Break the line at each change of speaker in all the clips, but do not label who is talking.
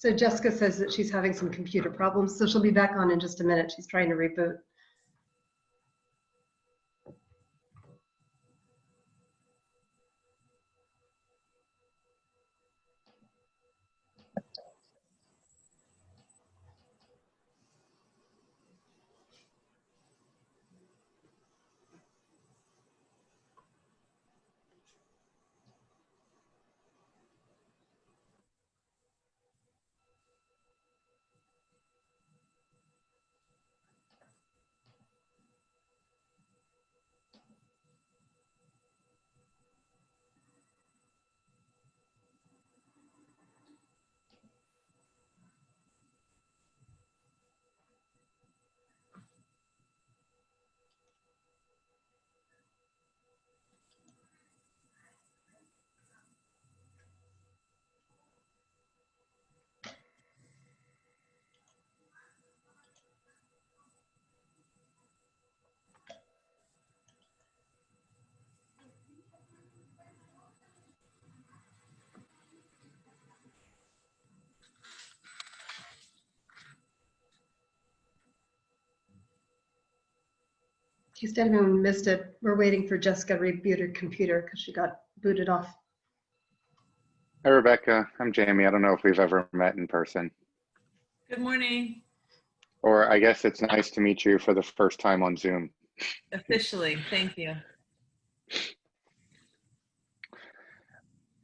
So Jessica says that she's having some computer problems, so she'll be back on in just a minute. She's trying to reboot. In case anyone missed it, we're waiting for Jessica to reboot her computer because she got booted off.
Hi, Rebecca. I'm Jamie. I don't know if we've ever met in person.
Good morning.
Or I guess it's nice to meet you for the first time on Zoom.
Officially, thank you.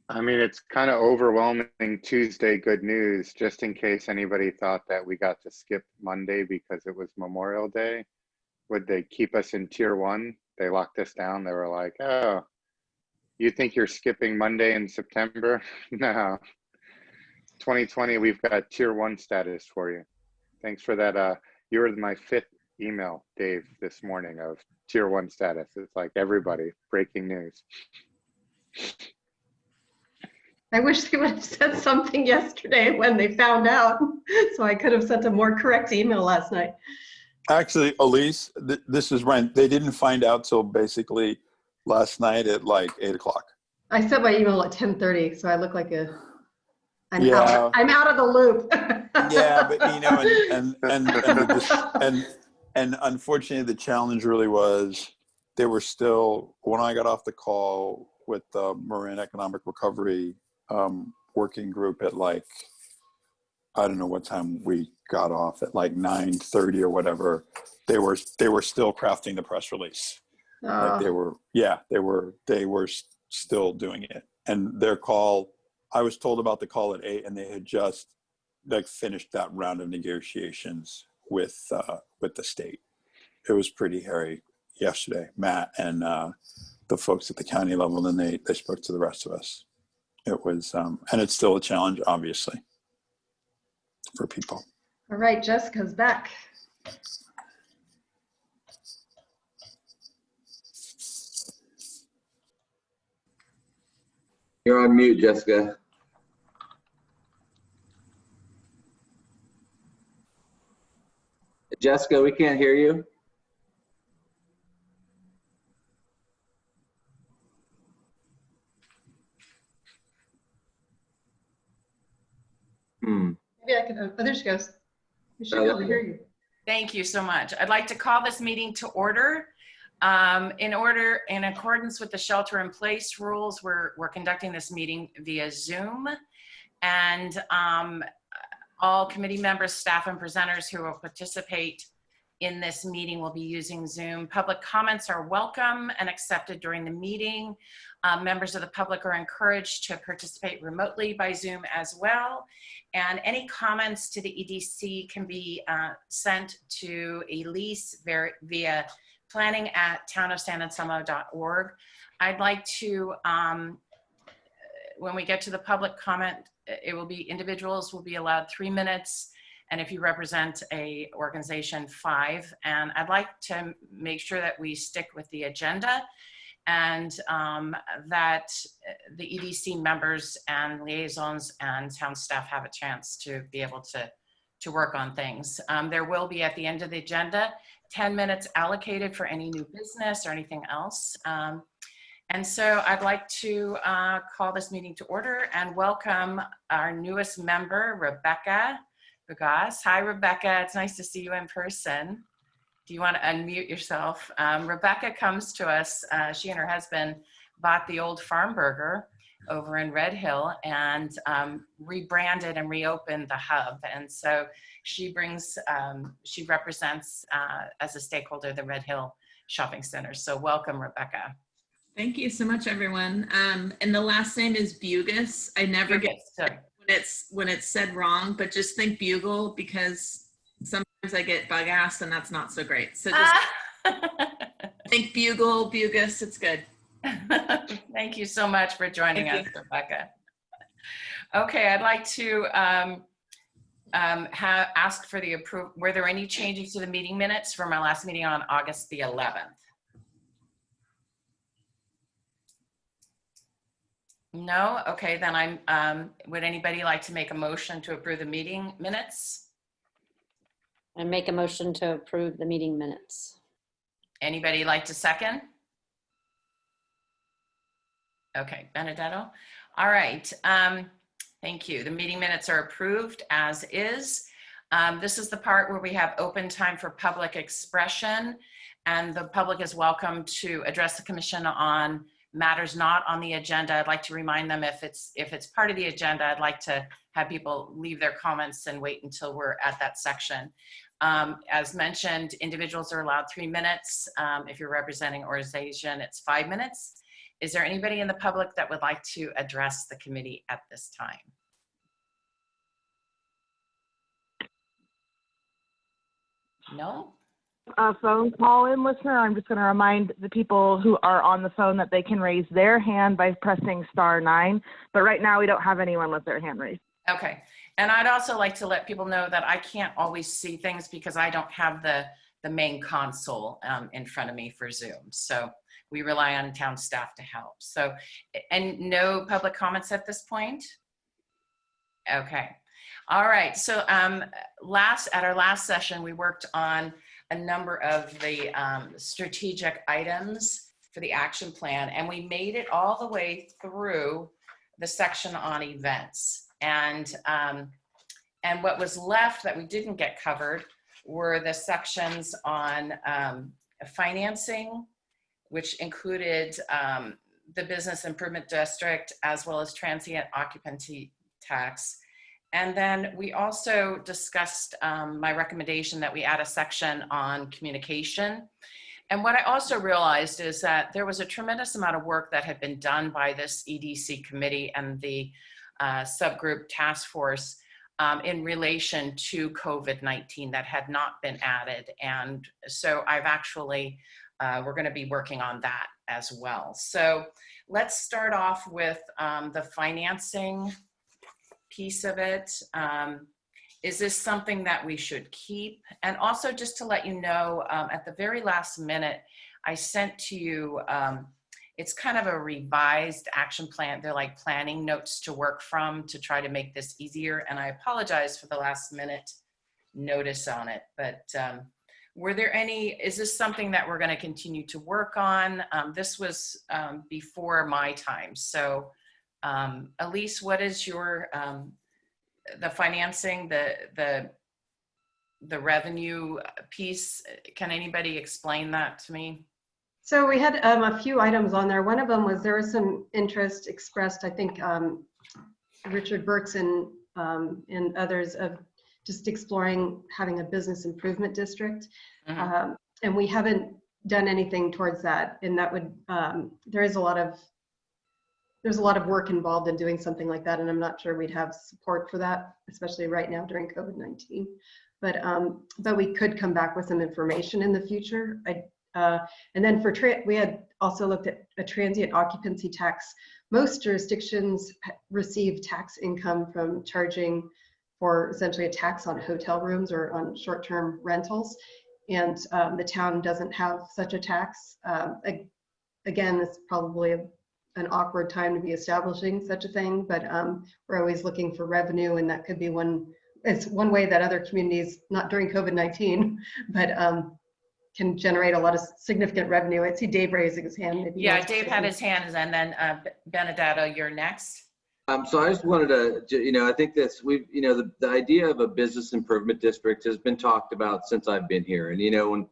I mean, it's kind of overwhelming Tuesday good news, just in case anybody thought that we got to skip Monday because it was Memorial Day. Would they keep us in tier 1? They locked us down. They were like, oh, you think you're skipping Monday in September? No. 2020, we've got tier 1 status for you. Thanks for that. You were my 5th email, Dave, this morning of tier 1 status. It's like everybody, breaking news.
I wish they would have said something yesterday when they found out, so I could have sent a more correct email last night.
Actually, Elise, this is Ryan. They didn't find out till basically last night at like 8 o'clock.
I sent my email at 10:30, so I look like I'm
Yeah.
I'm out of the loop.
Yeah, but you know, and unfortunately, the challenge really was they were still, when I got off the call with the Marin Economic Recovery working group at like, I don't know what time we got off, at like 9:30 or whatever, they were still crafting the press release. Like they were still doing it. And their call, I was told about the call at 8, and they had just like finished that round of negotiations with the state. It was pretty hairy yesterday, Matt and the folks at the county level, and they spoke to the rest of us. It was, and it's still a challenge, obviously, for people.
All right, Jessica's back.
You're on mute, Jessica. Jessica, we can't hear you.
Maybe I can, oh, there she goes. We should be able to hear you.
Thank you so much. I'd like to call this meeting to order. In accordance with the shelter in place rules, we're conducting this meeting via Zoom, and all committee members, staff, and presenters who will participate in this meeting will be using Zoom. Public comments are welcome and accepted during the meeting. Members of the public are encouraged to participate remotely by Zoom as well. And any comments to the EDC can be sent to Elise via planning@townofsananselmo.org. I'd like to, when we get to the public comment, it will be, individuals will be allowed 3 minutes. And if you represent a organization, 5. And I'd like to make sure that we stick with the agenda, and that the EDC members and liaisons and town staff have a chance to be able to work on things. There will be, at the end of the agenda, 10 minutes allocated for any new business or anything else. And so I'd like to call this meeting to order and welcome our newest member, Rebecca Bugas. Hi, Rebecca. It's nice to see you in person. Do you want to unmute yourself? Rebecca comes to us. She and her husband bought the old Farm Burger over in Red Hill and rebranded and reopened the hub. And so she brings, she represents as a stakeholder the Red Hill Shopping Center. So welcome, Rebecca.
Thank you so much, everyone. And the last name is Bugas. I never get when it's said wrong, but just think Bugle because sometimes I get bug ass and that's not so great. So just think Bugle, Bugas, it's good.
Thank you so much for joining us, Rebecca. Okay, I'd like to ask for the approval. Were there any changes to the meeting minutes from our last meeting on August the 11th? No? Okay, then would anybody like to make a motion to approve the meeting minutes?
I make a motion to approve the meeting minutes.
Anybody like to second? Okay, Benedetto. All right, thank you. The meeting minutes are approved as is. This is the part where we have open time for public expression, and the public is welcome to address the commission on matters not on the agenda. I'd like to remind them if it's part of the agenda, I'd like to have people leave their comments and wait until we're at that section. As mentioned, individuals are allowed 3 minutes. If you're representing an organization, it's 5 minutes. Is there anybody in the public that would like to address the committee at this time? No?
A phone call-in listener, I'm just going to remind the people who are on the phone that they can raise their hand by pressing *9. But right now, we don't have anyone with their hand raised.
Okay. And I'd also like to let people know that I can't always see things because I don't have the main console in front of me for Zoom. So we rely on town staff to help. So, and no public comments at this point? Okay. All right. So at our last session, we worked on a number of the strategic items for the action plan, and we made it all the way through the section on events. And what was left that we didn't get covered were the sections on financing, which included the business improvement district as well as transient occupancy tax. And then we also discussed my recommendation that we add a section on communication. And what I also realized is that there was a tremendous amount of work that had been done by this EDC committee and the subgroup task force in relation to COVID-19 that had not been added. And so I've actually, we're going to be working on that as well. So let's start off with the financing piece of it. Is this something that we should keep? And also just to let you know, at the very last minute, I sent to you, it's kind of a revised action plan. They're like planning notes to work from to try to make this easier. And I apologize for the last minute notice on it, but were there any, is this something that we're going to continue to work on? This was before my time. So Elise, what is your, the financing, the revenue piece? Can anybody explain that to me?
So we had a few items on there. One of them was there was some interest expressed, I think Richard Burks and others of just exploring having a business improvement district.
Mm-hmm.
And we haven't done anything towards that. And that would, there's a lot of work involved in doing something like that. And I'm not sure we'd have support for that, especially right now during COVID-19. But we could come back with some information in the future. And then for we had also looked at a transient occupancy tax. Most jurisdictions receive tax income from charging for essentially a tax on hotel rooms or on short-term rentals. And the town doesn't have such a tax. Again, it's probably an awkward time to be establishing such a thing, but we're always looking for revenue, and that could be it's one way that other communities, not during COVID-19, but can generate a lot of significant revenue. I see Dave raising his hand. Maybe he
Yeah,
wants to
Dave
say
had
something.
his hand, and then Benedetto, you're next.
So I just wanted to, I think this, the idea of a business improvement district has been talked about since I've been here. And,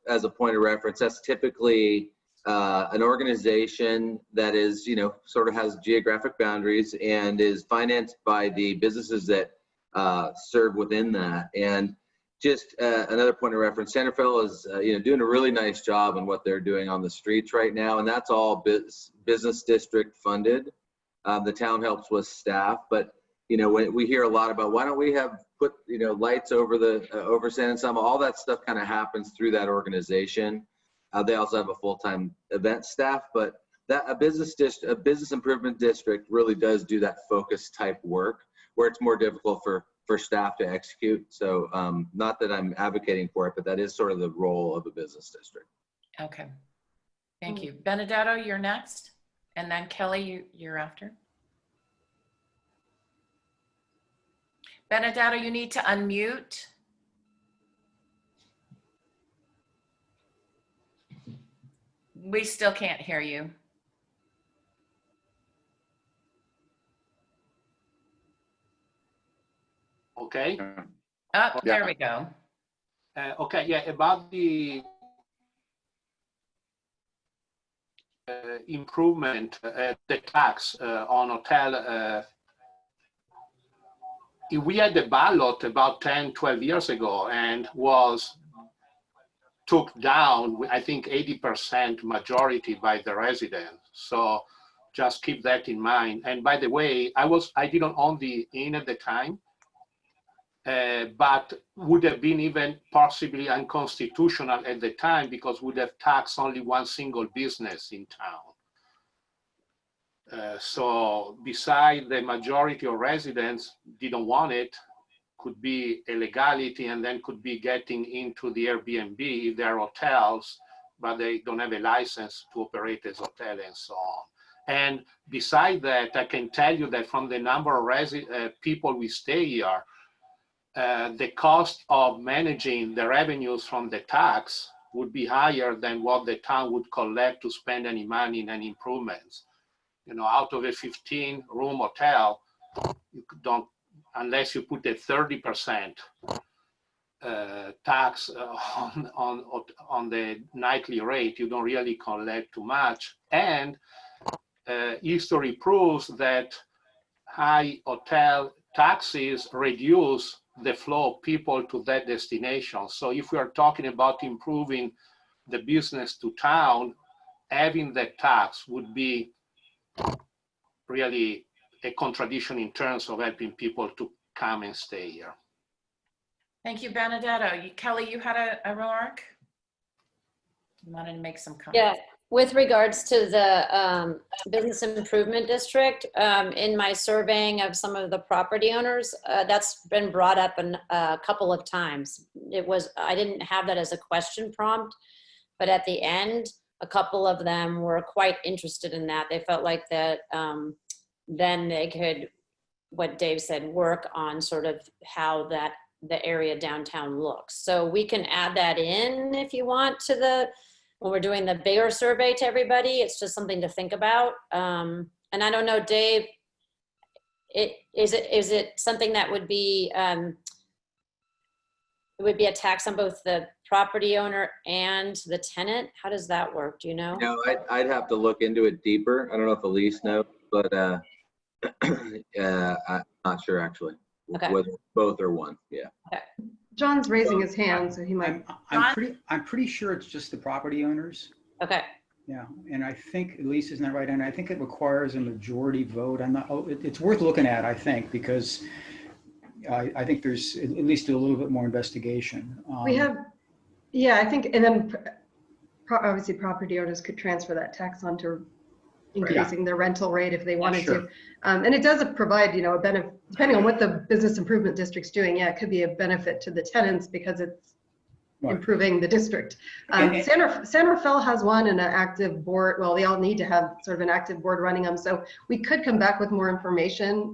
as a point of reference, that's typically an organization that is, sort of has geographic boundaries and is financed by the businesses that serve within that. And just another point of reference, Santa Fe is, doing a really nice job on what they're doing on the streets right now. And that's all business district funded. The town helps with staff, but when we hear a lot about why don't we have put lights over over San Anselmo, all that stuff kind of happens through that organization. They also have a full-time event staff, but that a business improvement district really does do that focus type work where it's more difficult for staff to execute. So not that I'm advocating for it, but that is sort of the role of a business district.
Okay. Thank you. Benedetto, you're next. And then Kelly, you're after. Benedetto, you need to unmute. We still can't hear you.
Okay.
Oh, there
Yeah.
we go.
Okay. Yeah. About the improvement, the tax on hotel. We had the ballot about 10, 12 years ago and was took down, I think 80% majority by the residents. So just keep that in mind. And by the way, I didn't own the inn at the time, but would have been even possibly unconstitutional at the time because would have taxed only one single business in town. So beside the majority of residents didn't want it, could be illegality and then could be getting into the Airbnb if they're hotels, but they don't have a license to operate as hotel and so on. And beside that, I can tell you that from the number of people we stay here, the cost of managing the revenues from the tax would be higher than what the town would collect to spend any money in any improvements. Out of a 15-room hotel, you don't, unless you put a 30% tax on the nightly rate, you don't really collect too much. And history proves that high hotel taxes reduce the flow of people to that destination. So if we are talking about improving the business to town, having that tax would be really a contradiction in terms of helping people to come and stay here.
Thank you, Benedetto. Kelly, you had a remark? You wanted to make some comments.
Yeah, with regards to the business improvement district, in my surveying of some of the property owners, that's been brought up a couple of times. I didn't have that as a question prompt, but at the end, a couple of them were quite interested in that. They felt like that then they could, what Dave said, work on sort of how the area downtown looks. So we can add that in if you want to when we're doing the bigger survey to everybody. It's just something to think about. And I don't know, Dave, is it something that would be, it would be a tax on both the property owner and the tenant? How does that work? Do you know?
I'd have to look into it deeper. I don't know if Elise knows, but I'm not sure actually.
Okay.
Whether both or one. Yeah.
Okay.
John's raising his hand, so he might.
I'm pretty sure it's just the property owners.
Okay.
Yeah, and I think Elise is not right, and I think it requires a majority vote. I'm not. It's worth looking at, I think, because I think there's at least a little bit more investigation.
We have, yeah, I think, and then obviously property owners could transfer that tax onto increasing their rental rate if they wanted to. And it does provide, a benefit, depending on what the business improvement district's doing. Yeah, it could be a benefit to the tenants because it's improving the district. San Rafael has one and an active board. Well, they all need to have sort of an active board running them. So we could come back with more information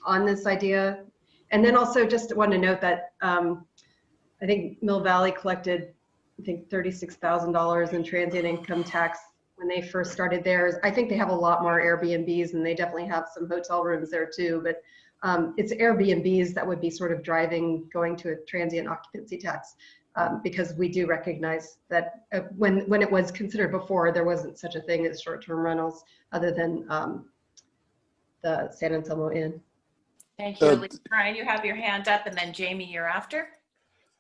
on this idea. And then also just want to note that I think Mill Valley collected I think $36,000 in transient income tax when they first started theirs. I think they have a lot more Airbnbs, and they definitely have some hotel rooms there too, but it's Airbnbs that would be sort of driving going to a transient occupancy tax, because we do recognize that when it was considered before, there wasn't such a thing as short-term rentals other than the San Anselmo Inn.
Thank you, Elise. Brian, you have your hand up, and then Jamie, you're after.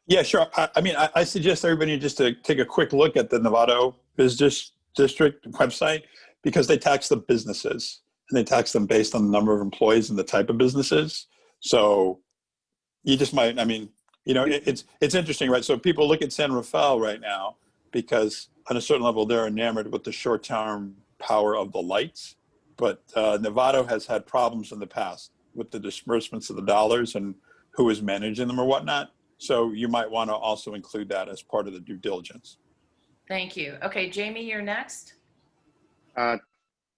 Yeah, sure. I mean, I suggest everybody just to take a quick look at the Novato Business District website, because they tax the businesses and they tax them based on the number of employees and the type of businesses. So you just might, I mean, you know, it's interesting, right? So people look at San Rafael right now because on a certain level, they're enamored with the short-term power of the lights. But Novato has had problems in the past with the disbursements of the dollars and who is managing them or whatnot. So you might want to also include that as part of the due diligence.
Thank you. Okay, Jamie, you're next.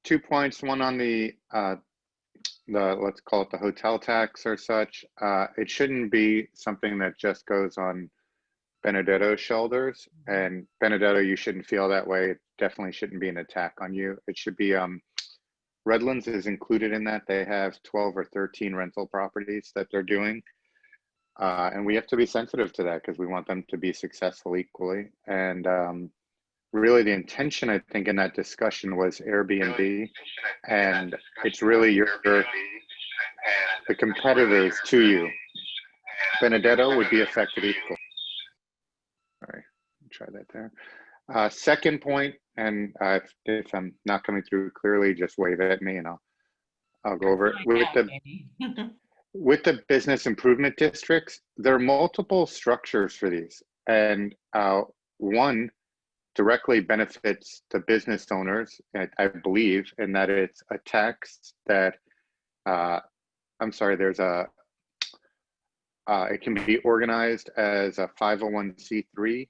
2 points. One on the let's call it the hotel tax or such. It shouldn't be something that just goes on Benedetto's shoulders. And Benedetto, you shouldn't feel that way. It definitely shouldn't be an attack on you. It should be Redlands is included in that. They have 12 or 13 rental properties that they're doing. And we have to be sensitive to that because we want them to be successful equally. And really the intention, I think, in that discussion was Airbnb. And it's really the competitors to you. Benedetto would be affected equal. All right, try that there. Second point, and if I'm not coming through clearly, just wave at me and I'll go over it. With the business improvement districts, there are multiple structures for these, and one directly benefits the business owners, I believe, in that it's a tax that there's it can be organized as a 501c3.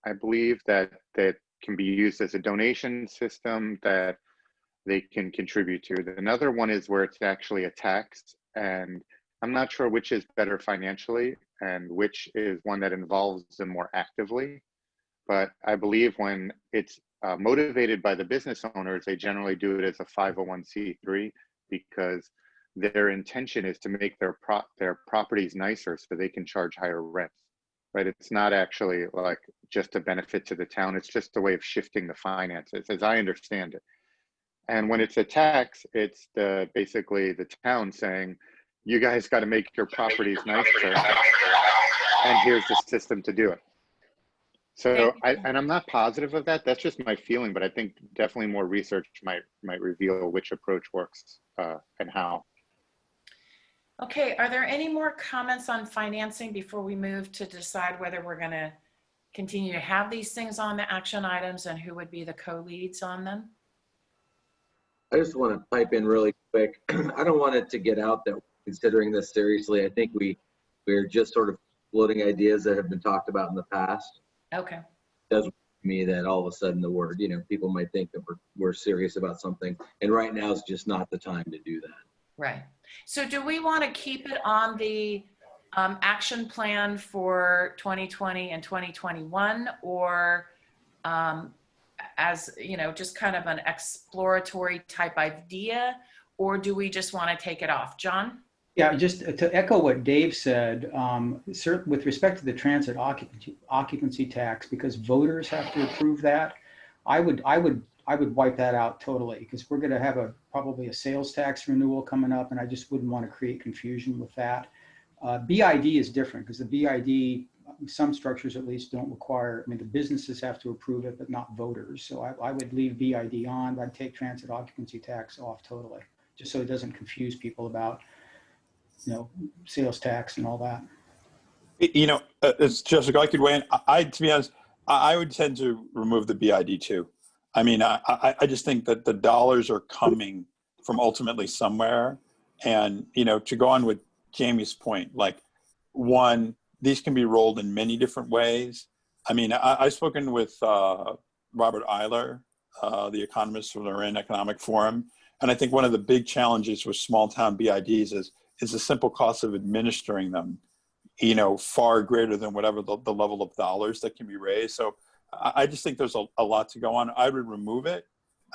I believe that can be used as a donation system that they can contribute to. Another one is where it's actually a tax, and I'm not sure which is better financially and which is one that involves them more actively. But I believe when it's motivated by the business owners, they generally do it as a 501c3 because their intention is to make their properties nicer so they can charge higher rents. Right? It's not actually like just a benefit to the town. It's just a way of shifting the finances, as I understand it. And when it's a tax, it's basically the town saying, you guys got to make your properties nicer, and here's the system to do it. So, I'm not positive of that. That's just my feeling, but I think definitely more research might reveal which approach works and how.
Okay, are there any more comments on financing before we move to decide whether we're going to continue to have these things on the action items and who would be the co-leads on them?
I just want to pipe in really quick. I don't want it to get out that we're considering this seriously. I think we're just sort of floating ideas that have been talked about in the past.
Okay.
It doesn't mean that all of a sudden the word, people might think that we're serious about something. And right now is just not the time to do that.
Right. So do we want to keep it on the action plan for 2020 and 2021, or as, just kind of an exploratory type idea, or do we just want to take it off? John?
Yeah, just to echo what Dave said, with respect to the transit occupancy tax, because voters have to approve that, I would wipe that out totally, because we're going to have probably a sales tax renewal coming up, and I just wouldn't want to create confusion with that. BID is different because the BID, some structures at least don't require, the businesses have to approve it, but not voters. So I would leave BID on, but I'd take transit occupancy tax off totally, just so it doesn't confuse people about, sales tax and all that.
It's Jessica, I could weigh in. To be honest, I would tend to remove the BID too. I just think that the dollars are coming from ultimately somewhere. And, to go on with Jamie's point, like, one, these can be rolled in many different ways. I've spoken with Robert Eiler, the economist from the Marin Economic Forum. And I think one of the big challenges with small town BIDs is the simple cost of administering them, far greater than whatever the level of dollars that can be raised. So I just think there's a lot to go on. I would remove it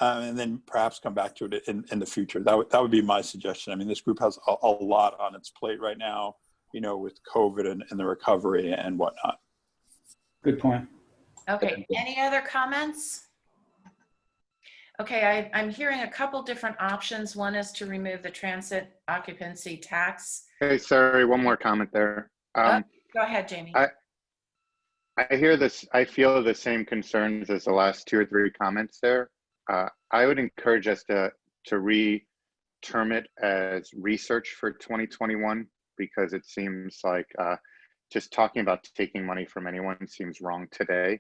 and then perhaps come back to it in the future. That would be my suggestion. I mean, this group has a lot on its plate right now, you know, with COVID and the recovery and whatnot.
Good point.
Okay, any other comments? Okay, I'm hearing a couple different options. One is to remove the transit occupancy tax.
Hey, sorry, one more comment there.
Go ahead, Jamie.
I hear this, I feel the same concerns as the last 2 or 3 comments there. I would encourage us to re-term it as research for 2021, because it seems like just talking about taking money from anyone seems wrong today,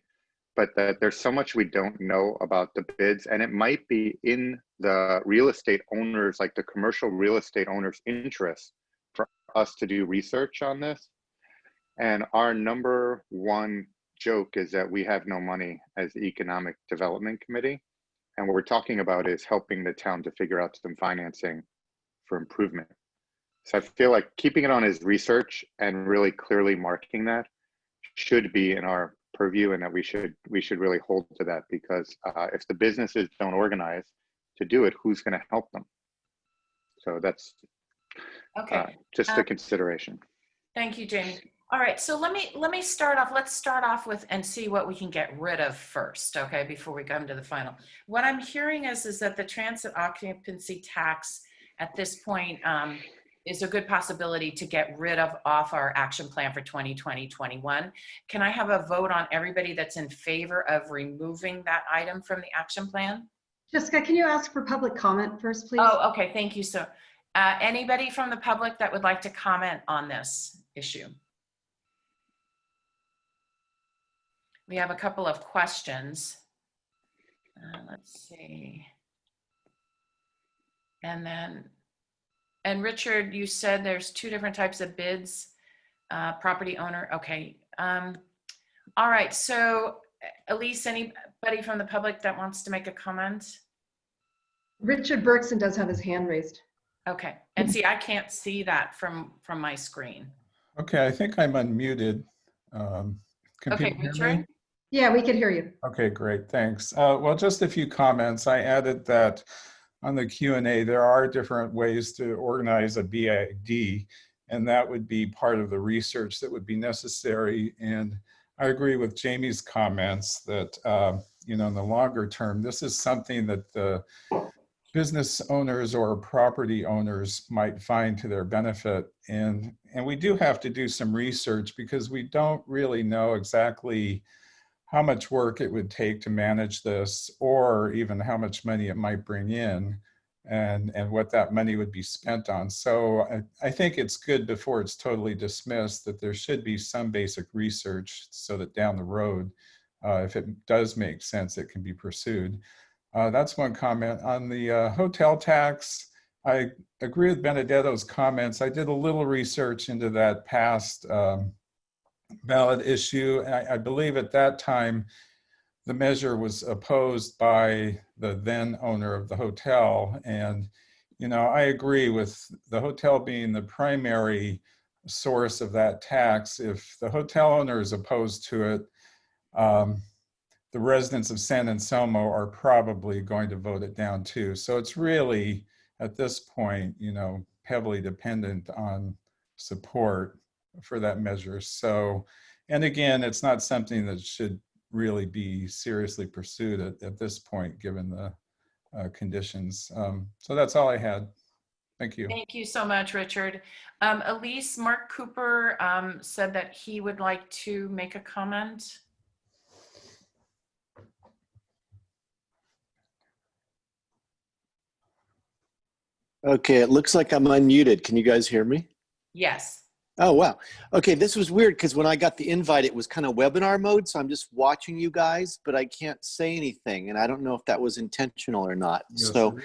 but that there's so much we don't know about the bids, and it might be in the real estate owners, like the commercial real estate owners' interest for us to do research on this. And our number one joke is that we have no money as the Economic Development Committee. And what we're talking about is helping the town to figure out some financing for improvement. So I feel like keeping it on as research and really clearly marking that should be in our purview, and that we should really hold to that, because if the businesses don't organize to do it, who's going to help them? So that's just a consideration.
Thank you, Jamie. All right, so let me start off. Let's start off with and see what we can get rid of first, okay, before we come to the final. What I'm hearing is that the transit occupancy tax at this point is a good possibility to get rid of off our action plan for 2020-21. Can I have a vote on everybody that's in favor of removing that item from the action plan?
Jessica, can you ask for public comment first, please?
Oh, okay, thank you. So anybody from the public that would like to comment on this issue? We have a couple of questions. Let's see. And Richard, you said there's 2 different types of bids, property owner. Okay. All right. So Elise, anybody from the public that wants to make a comment?
Richard Berkson does have his hand raised.
Okay. And see, I can't see that from my screen.
Okay, I think I'm unmuted. Can
Okay,
people hear
Richard?
me?
Yeah, we can hear you.
Okay, great, thanks. Well, just a few comments. I added that on the Q&A, there are different ways to organize a BID, and that would be part of the research that would be necessary. And I agree with Jamie's comments that, you know, in the longer term, this is something that the business owners or property owners might find to their benefit. And we do have to do some research, because we don't really know exactly how much work it would take to manage this, or even how much money it might bring in, and what that money would be spent on. So I think it's good, before it's totally dismissed, that there should be some basic research, so that down the road, if it does make sense, it can be pursued. That's one comment. On the hotel tax, I agree with Benedetto's comments. I did a little research into that past ballot issue. I believe at that time, the measure was opposed by the then owner of the hotel. And, you know, I agree with the hotel being the primary source of that tax. If the hotel owner is opposed to it, the residents of San Anselmo are probably going to vote it down too. So it's really, at this point, you know, heavily dependent on support for that measure. So, and again, it's not something that should really be seriously pursued at this point, given the conditions. So that's all I had. Thank you.
Thank you so much, Richard. Elise, Mark Cooper said that he would like to make a comment.
Okay, it looks like I'm unmuted. Can you guys hear me?
Yes.
Oh, wow. Okay, this was weird, because when I got the invite, it was kind of webinar mode. So I'm just watching you guys, but I can't say anything. And I don't know if that was intentional or not.
Yes,
So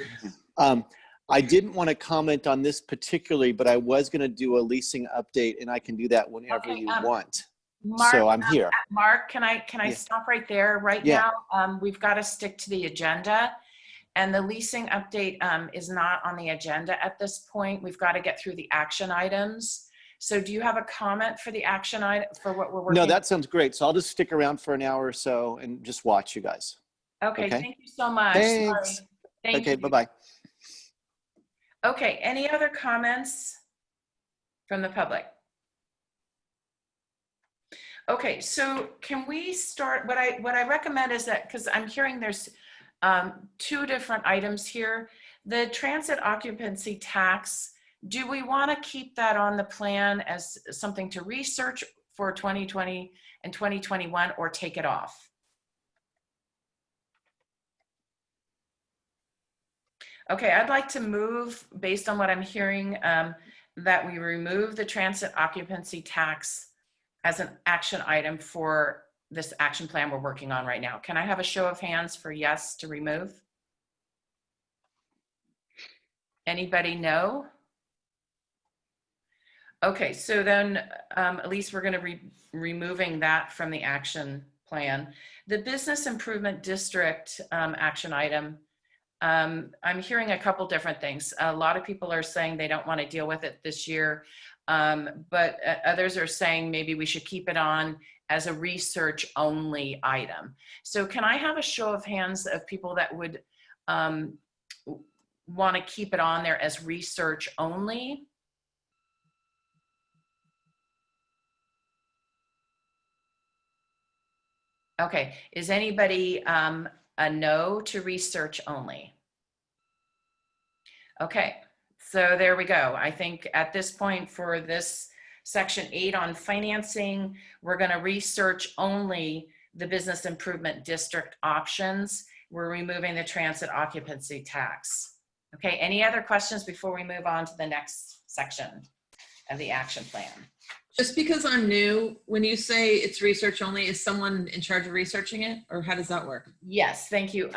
I didn't want to comment on this particularly, but I was going to do a leasing update, and I can do that whenever you want.
Mark,
So I'm here.
Mark, can I
Yeah.
stop right there right
Yeah.
now? We've got to stick to the agenda. And the leasing update is not on the agenda at this point. We've got to get through the action items. So do you have a comment for the action item for what we're working?
No, that sounds great. So I'll just stick around for an hour or so and just watch you guys.
Okay,
okay.
thank you so much.
Thanks.
Sorry. Thank
Okay,
you.
bye-bye.
Okay, any other comments from the public? Okay, so can we start, what I recommend is that, because I'm hearing there's two different items here. The transit occupancy tax, do we want to keep that on the plan as something to research for 2020 and 2021 or take it off? Okay, I'd like to move, based on what I'm hearing, that we remove the transit occupancy tax as an action item for this action plan we're working on right now. Can I have a show of hands for yes to remove? Anybody no? Okay, so then at least we're going to be removing that from the action plan. The business improvement district action item, I'm hearing a couple different things. A lot of people are saying they don't want to deal with it this year, but others are saying maybe we should keep it on as a research only item. So can I have a show of hands of people that would want to keep it on there as research only? Okay, is anybody a no to research only? Okay, so there we go. I think at this point for this section 8 on financing, we're going to research only the business improvement district options. We're removing the transit occupancy tax. Okay, any other questions before we move on to the next section of the action plan?
Just because I'm new, when you say it's research only, is someone in charge of researching it, or how does that work?
Yes, thank you.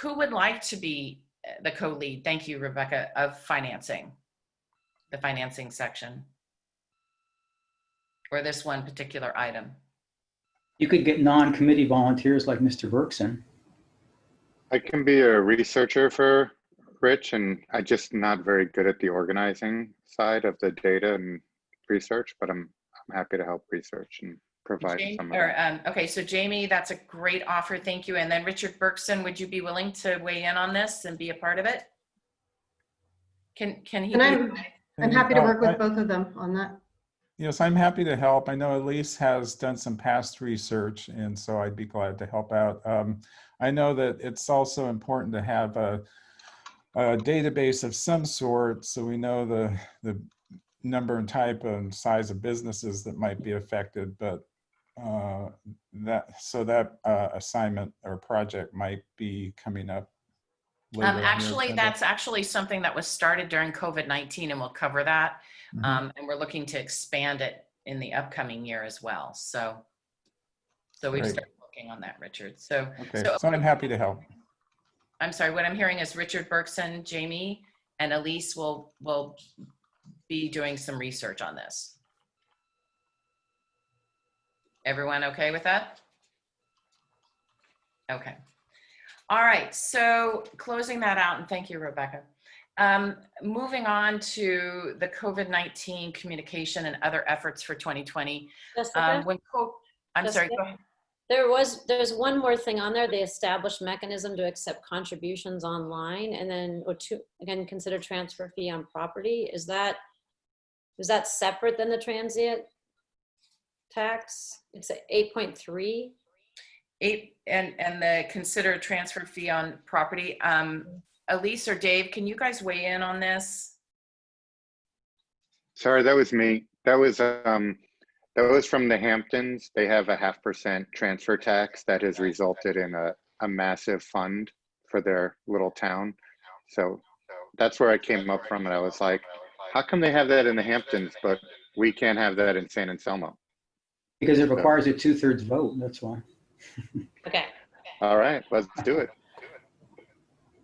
Who would like to be the co-lead? Thank you, Rebecca, of financing, the financing section, or this one particular item?
You could get non-committee volunteers like Mr. Berkson.
I can be a researcher for Rich, and I'm just not very good at the organizing side of the data and research, but I'm happy to help research and provide some of that.
Okay, so Jamie, that's a great offer. Thank you. And then Richard Berkson, would you be willing to weigh in on this and be a part of it? Can he?
And I'm happy to work with both of them on that.
Yes, I'm happy to help. I know Elise has done some past research, and so I'd be glad to help out. I know that it's also important to have a database of some sort, so we know the number and type and size of businesses that might be affected, but that assignment or project might be coming up later.
Actually, that's actually something that was started during COVID-19, and we'll cover that.
Mm-hmm.
And we're looking to expand it in the upcoming year as well. So we've
Great.
started working on that, Richard. So
I'm happy to help.
I'm sorry, what I'm hearing is Richard Berkson, Jamie, and Elise will be doing some research on this. Everyone okay with that? Okay. All right, so closing that out, and thank you, Rebecca. Moving on to the COVID-19 communication and other efforts for 2020.
Jessica?
I'm sorry, go ahead.
There's one more thing on there, the established mechanism to accept contributions online, and then, or to, again, consider transfer fee on property. Is that separate than the transient tax? It's 8.3.
8 and the consider transfer fee on property. Elise or Dave, can you guys weigh in on this?
Sorry, that was me. That was from the Hamptons. They have a 0.5% transfer tax that has resulted in a massive fund for their little town. So that's where I came up from, and I was like, how come they have that in the Hamptons, but we can't have that in San Anselmo?
Because it requires a 2/3 vote, that's why.
Okay.
All right, let's do it.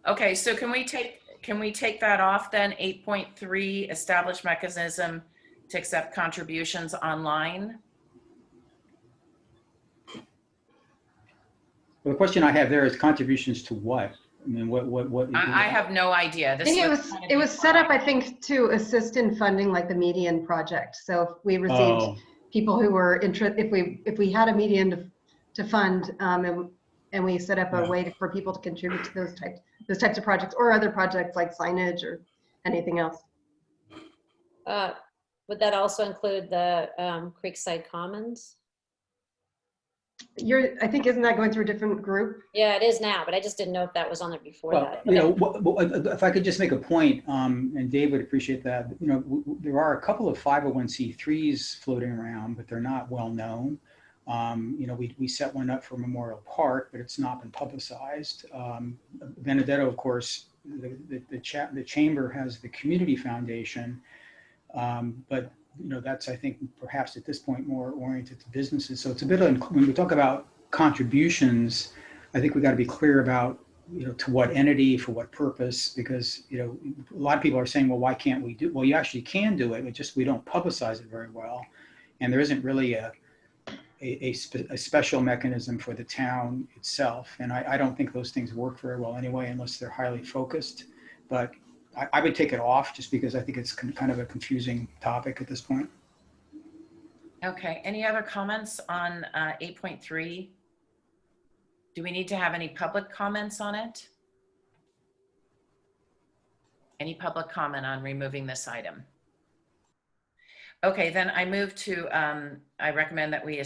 Okay, so can we take that off then? 8.3, established mechanism to accept contributions online.
Well, the question I have there is contributions to what? I mean, what?
I have no idea.
I
This
think
kind of
it was set
before
up, I think, to assist in funding like the median project. So if we received
Oh,
people who were interested, if we had a median to fund, and we set up a
Yeah.
way for people to contribute to those types of projects or other projects like signage or anything else.
Would that also include the Creekside Commons?
I think, isn't that going through a different group?
Yeah, it is now, but I just didn't know if that was on there before
well,
that.
you know, if I could just make a point, and Dave would appreciate that, you know, there are a couple of 501c3s floating around, but they're not well known. You know, we set one up for Memorial Park, but it's not been publicized. Benedetto, of course, the chamber has the Community Foundation, but you know, that's, I think, perhaps at this point more oriented to businesses. So it's a bit of, when we talk about contributions, I think we got to be clear about, you know, to what entity, for what purpose, because, you know, a lot of people are saying, well, why can't we do? Well, you actually can do it, but just we don't publicize it very well. And there isn't really a special mechanism for the town itself. And I don't think those things work very well anyway, unless they're highly focused. But I would take it off just because I think it's kind of a confusing topic at this point.
Okay, any other comments on 8.3? Do we need to have any public comments on it? Any public comment on removing this item? Okay, then I move to, I recommend that we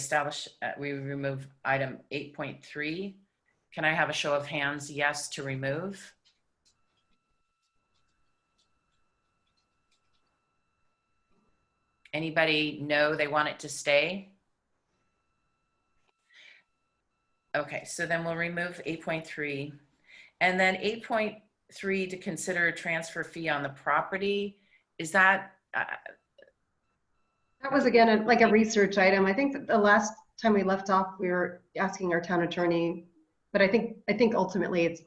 we remove item 8.3. Can I have a show of hands? Yes to remove. Anybody know they want it to stay? Okay, so then we'll remove 8.3. And then 8.3 to consider a transfer fee on the property. Is that?
That was, again, like a research item. I think that the last time we left off, we were asking our town attorney, but I think ultimately it's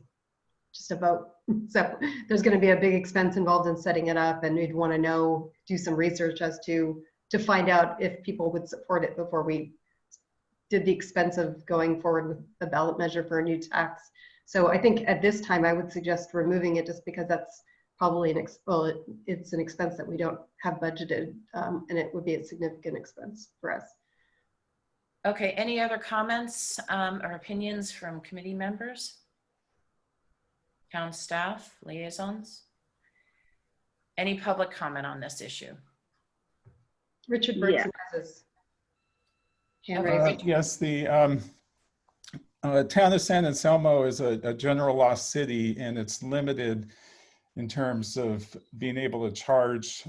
just about, so there's going to be a big expense involved in setting it up, and we'd want to do some research as to find out if people would support it before we did the expense of going forward with the ballot measure for a new tax. So I think at this time I would suggest removing it, just because that's probably it's an expense that we don't have budgeted, and it would be a significant expense for us.
Okay, any other comments or opinions from committee members? Town staff, liaisons? Any public comment on this issue?
Richard Bergson has his hand raised.
Yes, the town of San Anselmo is a general law city, and it's limited in terms of being able to charge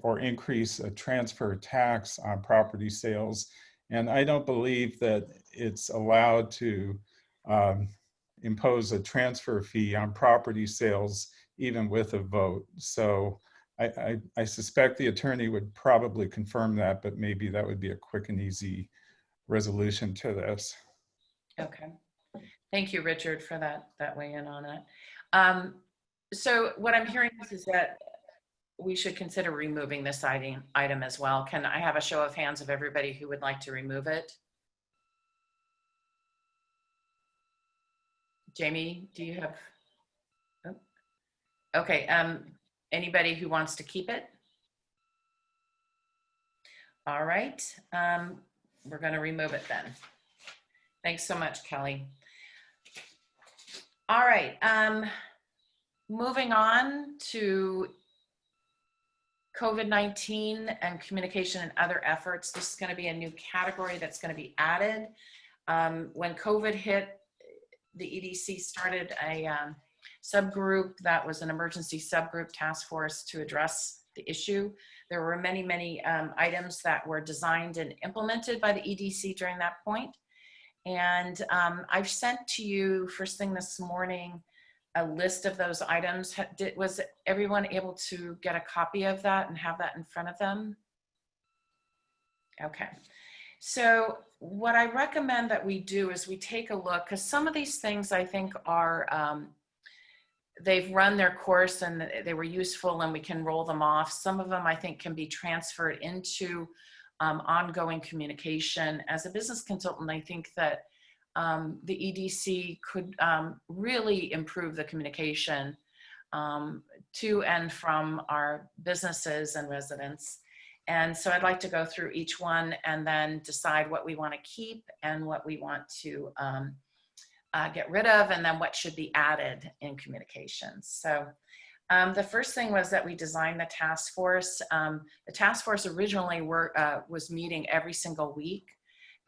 or increase a transfer tax on property sales. And I don't believe that it's allowed to impose a transfer fee on property sales, even with a vote. So I suspect the attorney would probably confirm that, but maybe that would be a quick and easy resolution to this.
Okay, thank you, Richard, for that weigh in on it. So what I'm hearing is that we should consider removing this item as well. Can I have a show of hands of everybody who would like to remove it? Jamie, do you have? Oh. Okay, anybody who wants to keep it? All right, we're going to remove it then. Thanks so much, Kelly. All right, moving on to COVID-19 and communication and other efforts. This is going to be a new category that's going to be added. When COVID hit, the EDC started a subgroup that was an emergency subgroup task force to address the issue. There were many, many items that were designed and implemented by the EDC during that point. And I've sent to you first thing this morning a list of those items. Was everyone able to get a copy of that and have that in front of them? Okay. So what I recommend that we do is we take a look, because some of these things I think are, they've run their course and they were useful and we can roll them off. Some of them I think can be transferred into ongoing communication. As a business consultant, I think that the EDC could really improve the communication to and from our businesses and residents. And so I'd like to go through each one and then decide what we want to keep and what we want to get rid of, and then what should be added in communications. So the first thing was that we designed the task force. The task force originally was meeting every single week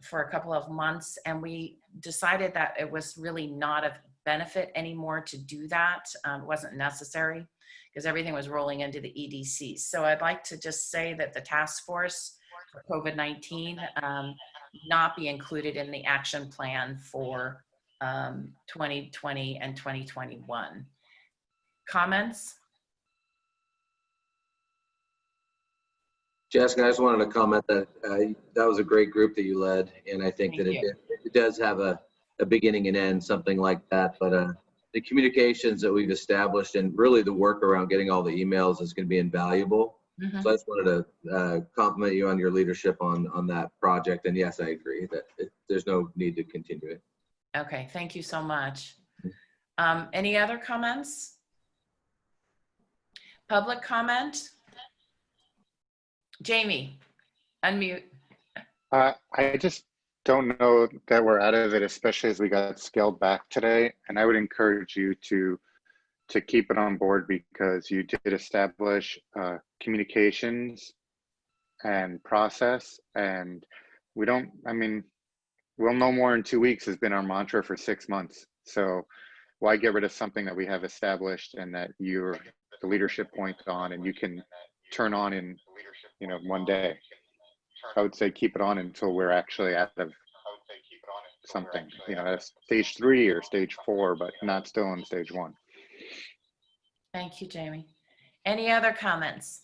for a couple of months, and we decided that it was really not of benefit anymore to do that. It wasn't necessary because everything was rolling into the EDC. So I'd like to just say that the task force for COVID-19 not be included in the action plan for 2020 and 2021. Comments?
Jessica, I just wanted to comment that that was a great group that you led, and I think that it does have a beginning and end, something like that. But the communications that we've established and really the work around getting all the emails is going to be invaluable.
Mm-hmm.
So I just wanted to compliment you on your leadership on that project. And yes, I agree that there's no need to continue it.
Okay, thank you so much. Any other comments? Public comment? Jamie, unmute.
I just don't know that we're out of it, especially as we got scaled back today. And I would encourage you to keep it on board, because you did establish communications and process. And we don't, I mean, we'll know more in 2 weeks has been our mantra for 6 months. So why get rid of something that we have established and that you're the leadership point on and you can turn on in, you know, 1 day? I would say keep it on until we're actually out of something, you know, that's stage 3 or stage 4, but not still in stage 1.
Thank you, Jamie. Any other comments?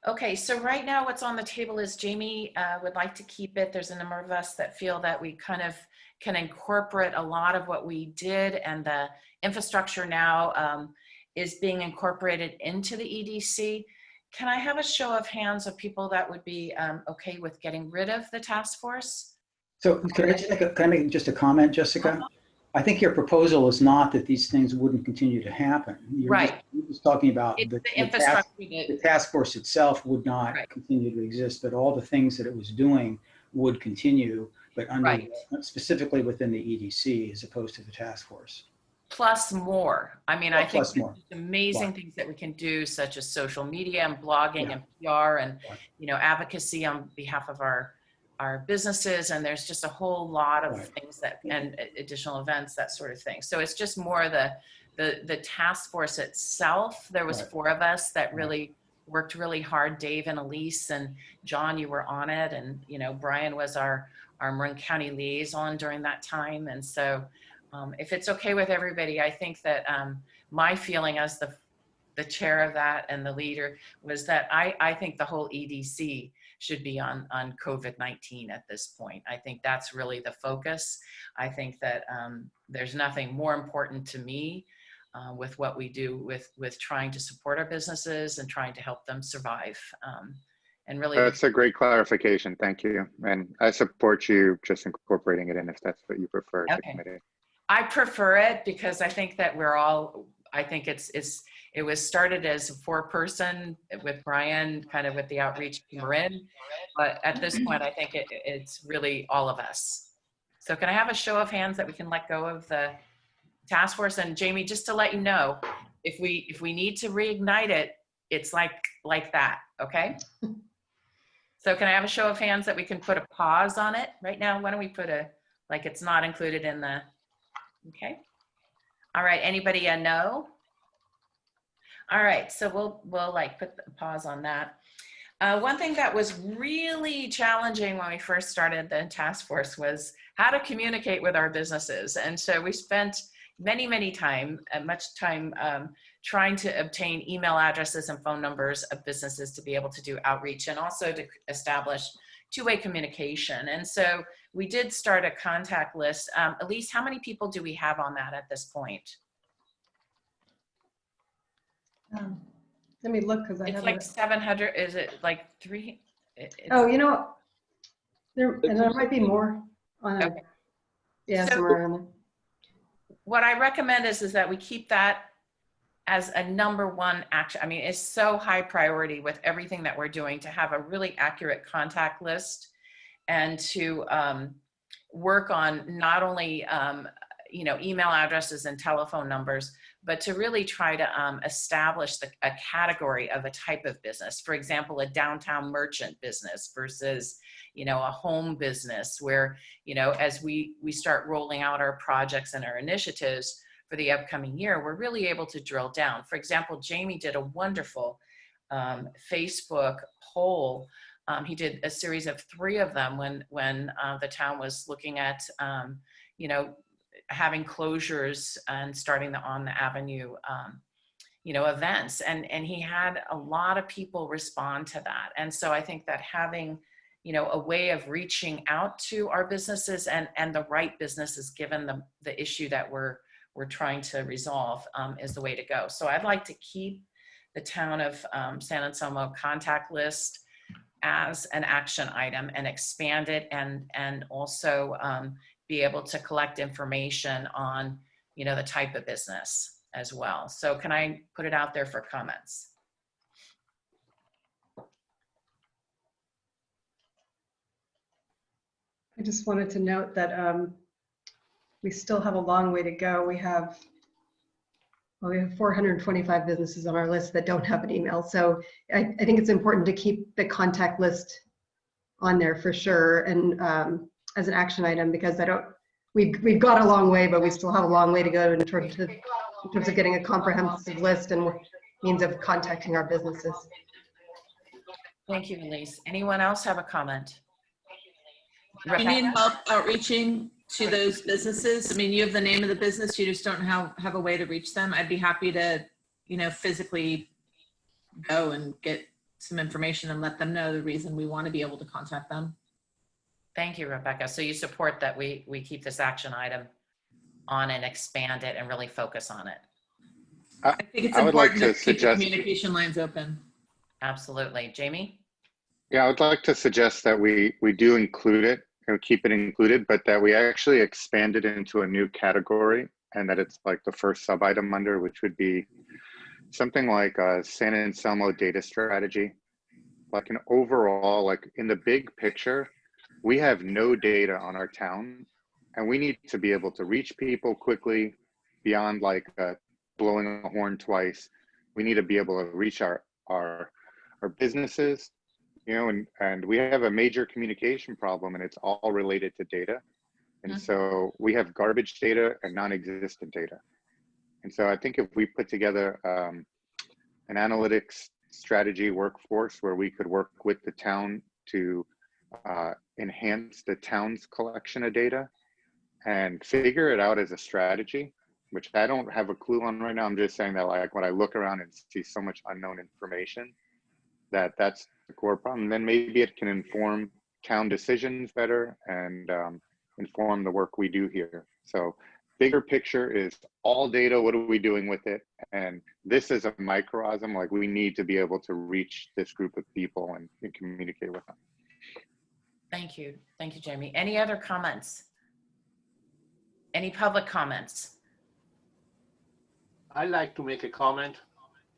Okay, so right now what's on the table is Jamie would like to keep it. There's a number of us that feel that we kind of can incorporate a lot of what we did, and the infrastructure now is being incorporated into the EDC. Can I have a show of hands of people that would be okay with getting rid of the task force?
So can I make just a comment, Jessica? I think your proposal is not that these things wouldn't continue to happen. You're just talking about the
infrastructure.
The task force itself would not continue to exist, but all the things that it was doing would continue, but under specifically within the EDC as opposed to the task force.
Plus more. I mean, I think
more.
Amazing things that we can do, such as social media and blogging and PR and, you know, advocacy on behalf of our businesses. And there's just a whole lot of things that, and additional events, that sort of thing. So it's just more the task force itself. There was 4 of us that really worked really hard. Dave and Elise and John, you were on it. And, you know, Brian was our Marin County liaison during that time. And so if it's okay with everybody, I think that my feeling as the chair of that and the leader was that I think the whole EDC should be on COVID-19 at this point. I think that's really the focus. I think that there's nothing more important to me with what we do with trying to support our businesses and trying to help them survive. And really,
that's a great clarification. Thank you. And I support you just incorporating it in if that's what you prefer.
Okay. I prefer it because I think that I think it was started as a 4-person with Brian, kind of with the outreach to Marin, but at this point, I think it's really all of us. So can I have a show of hands that we can let go of the task force? And Jamie, just to let you know, if we need to reignite it, it's like that, okay? So can I have a show of hands that we can put a pause on it right now? Why don't we put like it's not included in the, okay. All right, anybody a no? All right, so we'll like put the pause on that. One thing that was really challenging when we first started the task force was how to communicate with our businesses. And so we spent much time trying to obtain email addresses and phone numbers of businesses to be able to do outreach and also to establish two-way communication. And so we did start a contact list. Elise, how many people do we have on that at this point?
Let me look because I have
like 700. Is it like 3?
Oh, you know, there might be more on it.
Okay.
Yeah,
So-
somewhere around there.
What I recommend is that we keep that as a number one action. I mean, it's so high priority with everything that we're doing to have a really accurate contact list and to work on not only email addresses and telephone numbers, but to really try to establish a category of a type of business. For example, a downtown merchant business versus, a home business where, as we start rolling out our projects and our initiatives for the upcoming year, we're really able to drill down. For example, Jamie did a wonderful Facebook poll. He did a series of 3 of them when the town was looking at, having closures and starting on the avenue, events. And he had a lot of people respond to that. And so I think that having, a way of reaching out to our businesses and the right businesses, given the issue that we're trying to resolve, is the way to go. So I'd like to keep the town of San Anselmo contact list as an action item and expand it and also be able to collect information on, the type of business as well. So can I put it out there for comments?
I just wanted to note that we still have a long way to go. We have 425 businesses on our list that don't have an email. So I think it's important to keep the contact list on there for sure, and as an action item, because we've got a long way, but we still have a long way to go in terms of getting a comprehensive list and means of contacting our businesses.
Thank you, Elise. Anyone else have a comment?
Do you need help outreaching to those businesses? I mean, you have the name of the business, you just don't have a way to reach them. I'd be happy to, physically go and get some information and let them know the reason we want to be able to contact them.
Thank you, Rebecca. So you support that we keep this action item on and expand it and really focus on it?
I think it's
I would like
important
to
to keep the
suggest-
communication lines open.
Absolutely. Jamie?
Yeah, I would like to suggest that we do include it, keep it included, but that we actually expand it into a new category, and that it's like the first sub item under, which would be something like a San Anselmo data strategy. Like an overall, like in the big picture, we have no data on our town, and we need to be able to reach people quickly beyond like blowing a horn twice. We need to be able to reach our businesses, and we have a major communication problem, and it's all related to data. And so we have garbage data and non-existent data. And so I think if we put together an analytics strategy workforce where we could work with the town to enhance the town's collection of data and figure it out as a strategy, which I don't have a clue on right now. I'm just saying that like when I look around and see so much unknown information, that's the core problem. Then maybe it can inform town decisions better and inform the work we do here. So bigger picture is all data, what are we doing with it? And this is a microcosm, like we need to be able to reach this group of people and communicate with them.
Thank you. Thank you, Jamie. Any other comments? Any public comments?
I'd like to make a comment.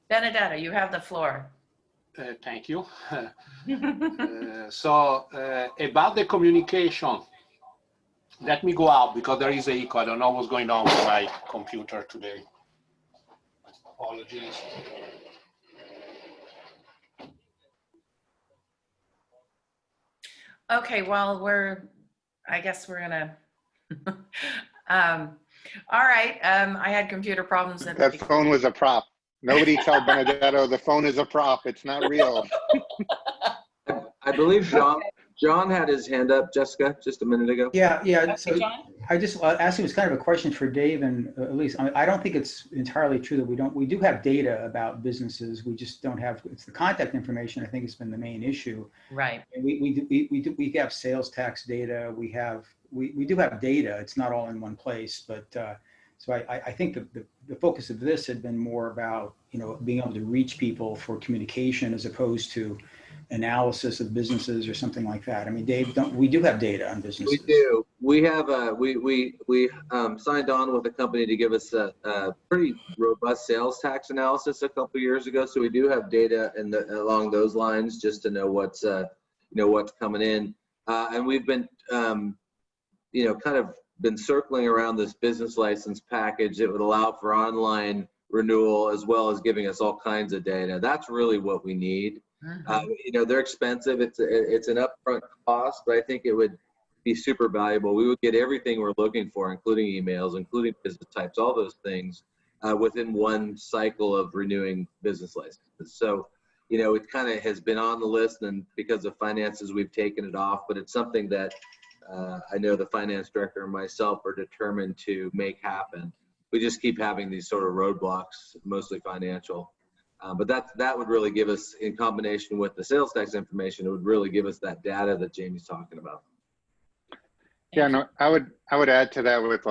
Benedetta, you have the floor.
Thank you. So about the communication, let me go out because there is an echo. I don't know what's going on with my computer today. Apologies.
Okay, well, I guess we're gonna, all right. I had computer problems.
That phone was a prop. Nobody tell Benedetto the phone is a prop. It's not real.
I believe John had his hand up, Jessica, just a minute ago.
Yeah. So I just asking was kind of a question for Dave and Elise. I don't think it's entirely true that we do have data about businesses. We just don't have, it's the contact information. I think it's been the main issue.
Right.
And we have sales tax data. We do have data. It's not all in one place, but so I think the focus of this had been more about, being able to reach people for communication as opposed to analysis of businesses or something like that? I mean, Dave, we do have data on businesses.
We do. We have we signed on with a company to give us a pretty robust sales tax analysis a couple of years ago. So we do have data along those lines just to know what's what's coming in. And we've been kind of been circling around this business license package that would allow for online renewal as well as giving us all kinds of data. That's really what we need. They're expensive. It's an upfront cost, but I think it would be super valuable. We would get everything we're looking for, including emails, including business types, all those things within one cycle of renewing business licenses. So, it kind of has been on the list, and because of finances, we've taken it off, but it's something that I know the finance director and myself are determined to make happen. We just keep having these sort of roadblocks, mostly financial. But that would really give us, in combination with the sales tax information, it would really give us that data that Jamie's talking about.
Yeah, no, I would add to that with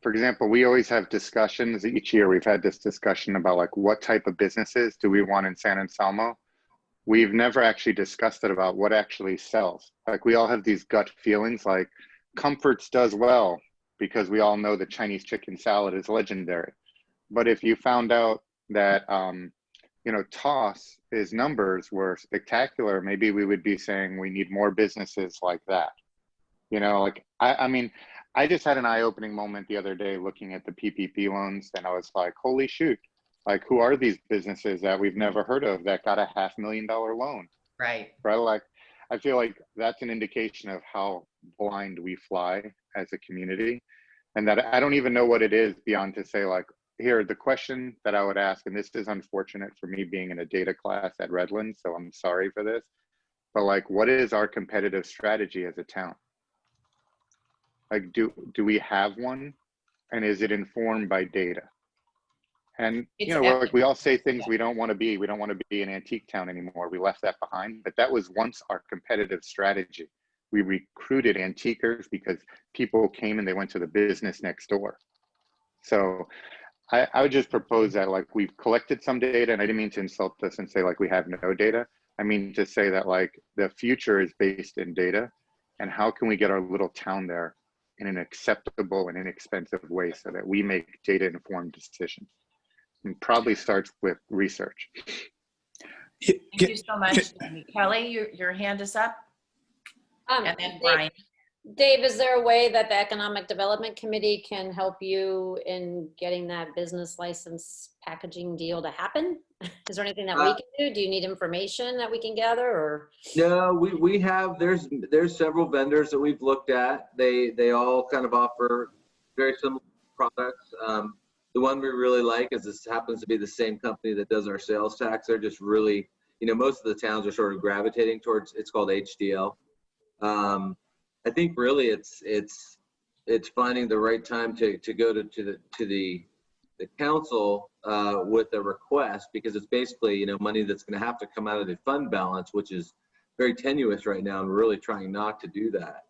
for example, we always have discussions each year. We've had this discussion about like what type of businesses do we want in San Anselmo. We've never actually discussed it about what actually sells. Like we all have these gut feelings like Comforts does well because we all know the Chinese chicken salad is legendary. But if you found out that, Toss, his numbers were spectacular, maybe we would be saying we need more businesses like that. I mean, I just had an eye-opening moment the other day looking at the PPP loans, and I was like, holy shoot, like who are these businesses that we've never heard of that got a $500,000 loan?
Right.
Right. Like, I feel like that's an indication of how blind we fly as a community, and that I don't even know what it is beyond to say like, here, the question that I would ask, and this is unfortunate for me being in a data class at Redlands, so I'm sorry for this, but like, what is our competitive strategy as a town? Like, do we have one? And is it informed by data? And, like we all say things we don't want to be. We don't want to be an antique town anymore. We left that behind, but that was once our competitive strategy. We recruited antiquers because people came and they went to the business next door. So I would just propose that like we've collected some data, and I didn't mean to insult this and say like we have no data. I mean to say that like the future is based in data, and how can we get our little town there in an acceptable and inexpensive way so that we make data-informed decisions. And probably starts with research.
Thank you so much, Jamie. Kelly, your hand is up. And then Brian.
Dave, is there a way that the Economic Development Committee can help you in getting that business license packaging deal to happen? Is there anything that we can do? Do you need information that we can gather, or?
No, we have, there's several vendors that we've looked at. They all kind of offer very similar products. The one we really like is this happens to be the same company that does our sales tax. They're just really, most of the towns are sort of gravitating towards, it's called HDL. I think really it's finding the right time to go to the council with a request, because it's basically money that's going to have to come out of the fund balance, which is very tenuous right now, and we're really trying not to do that.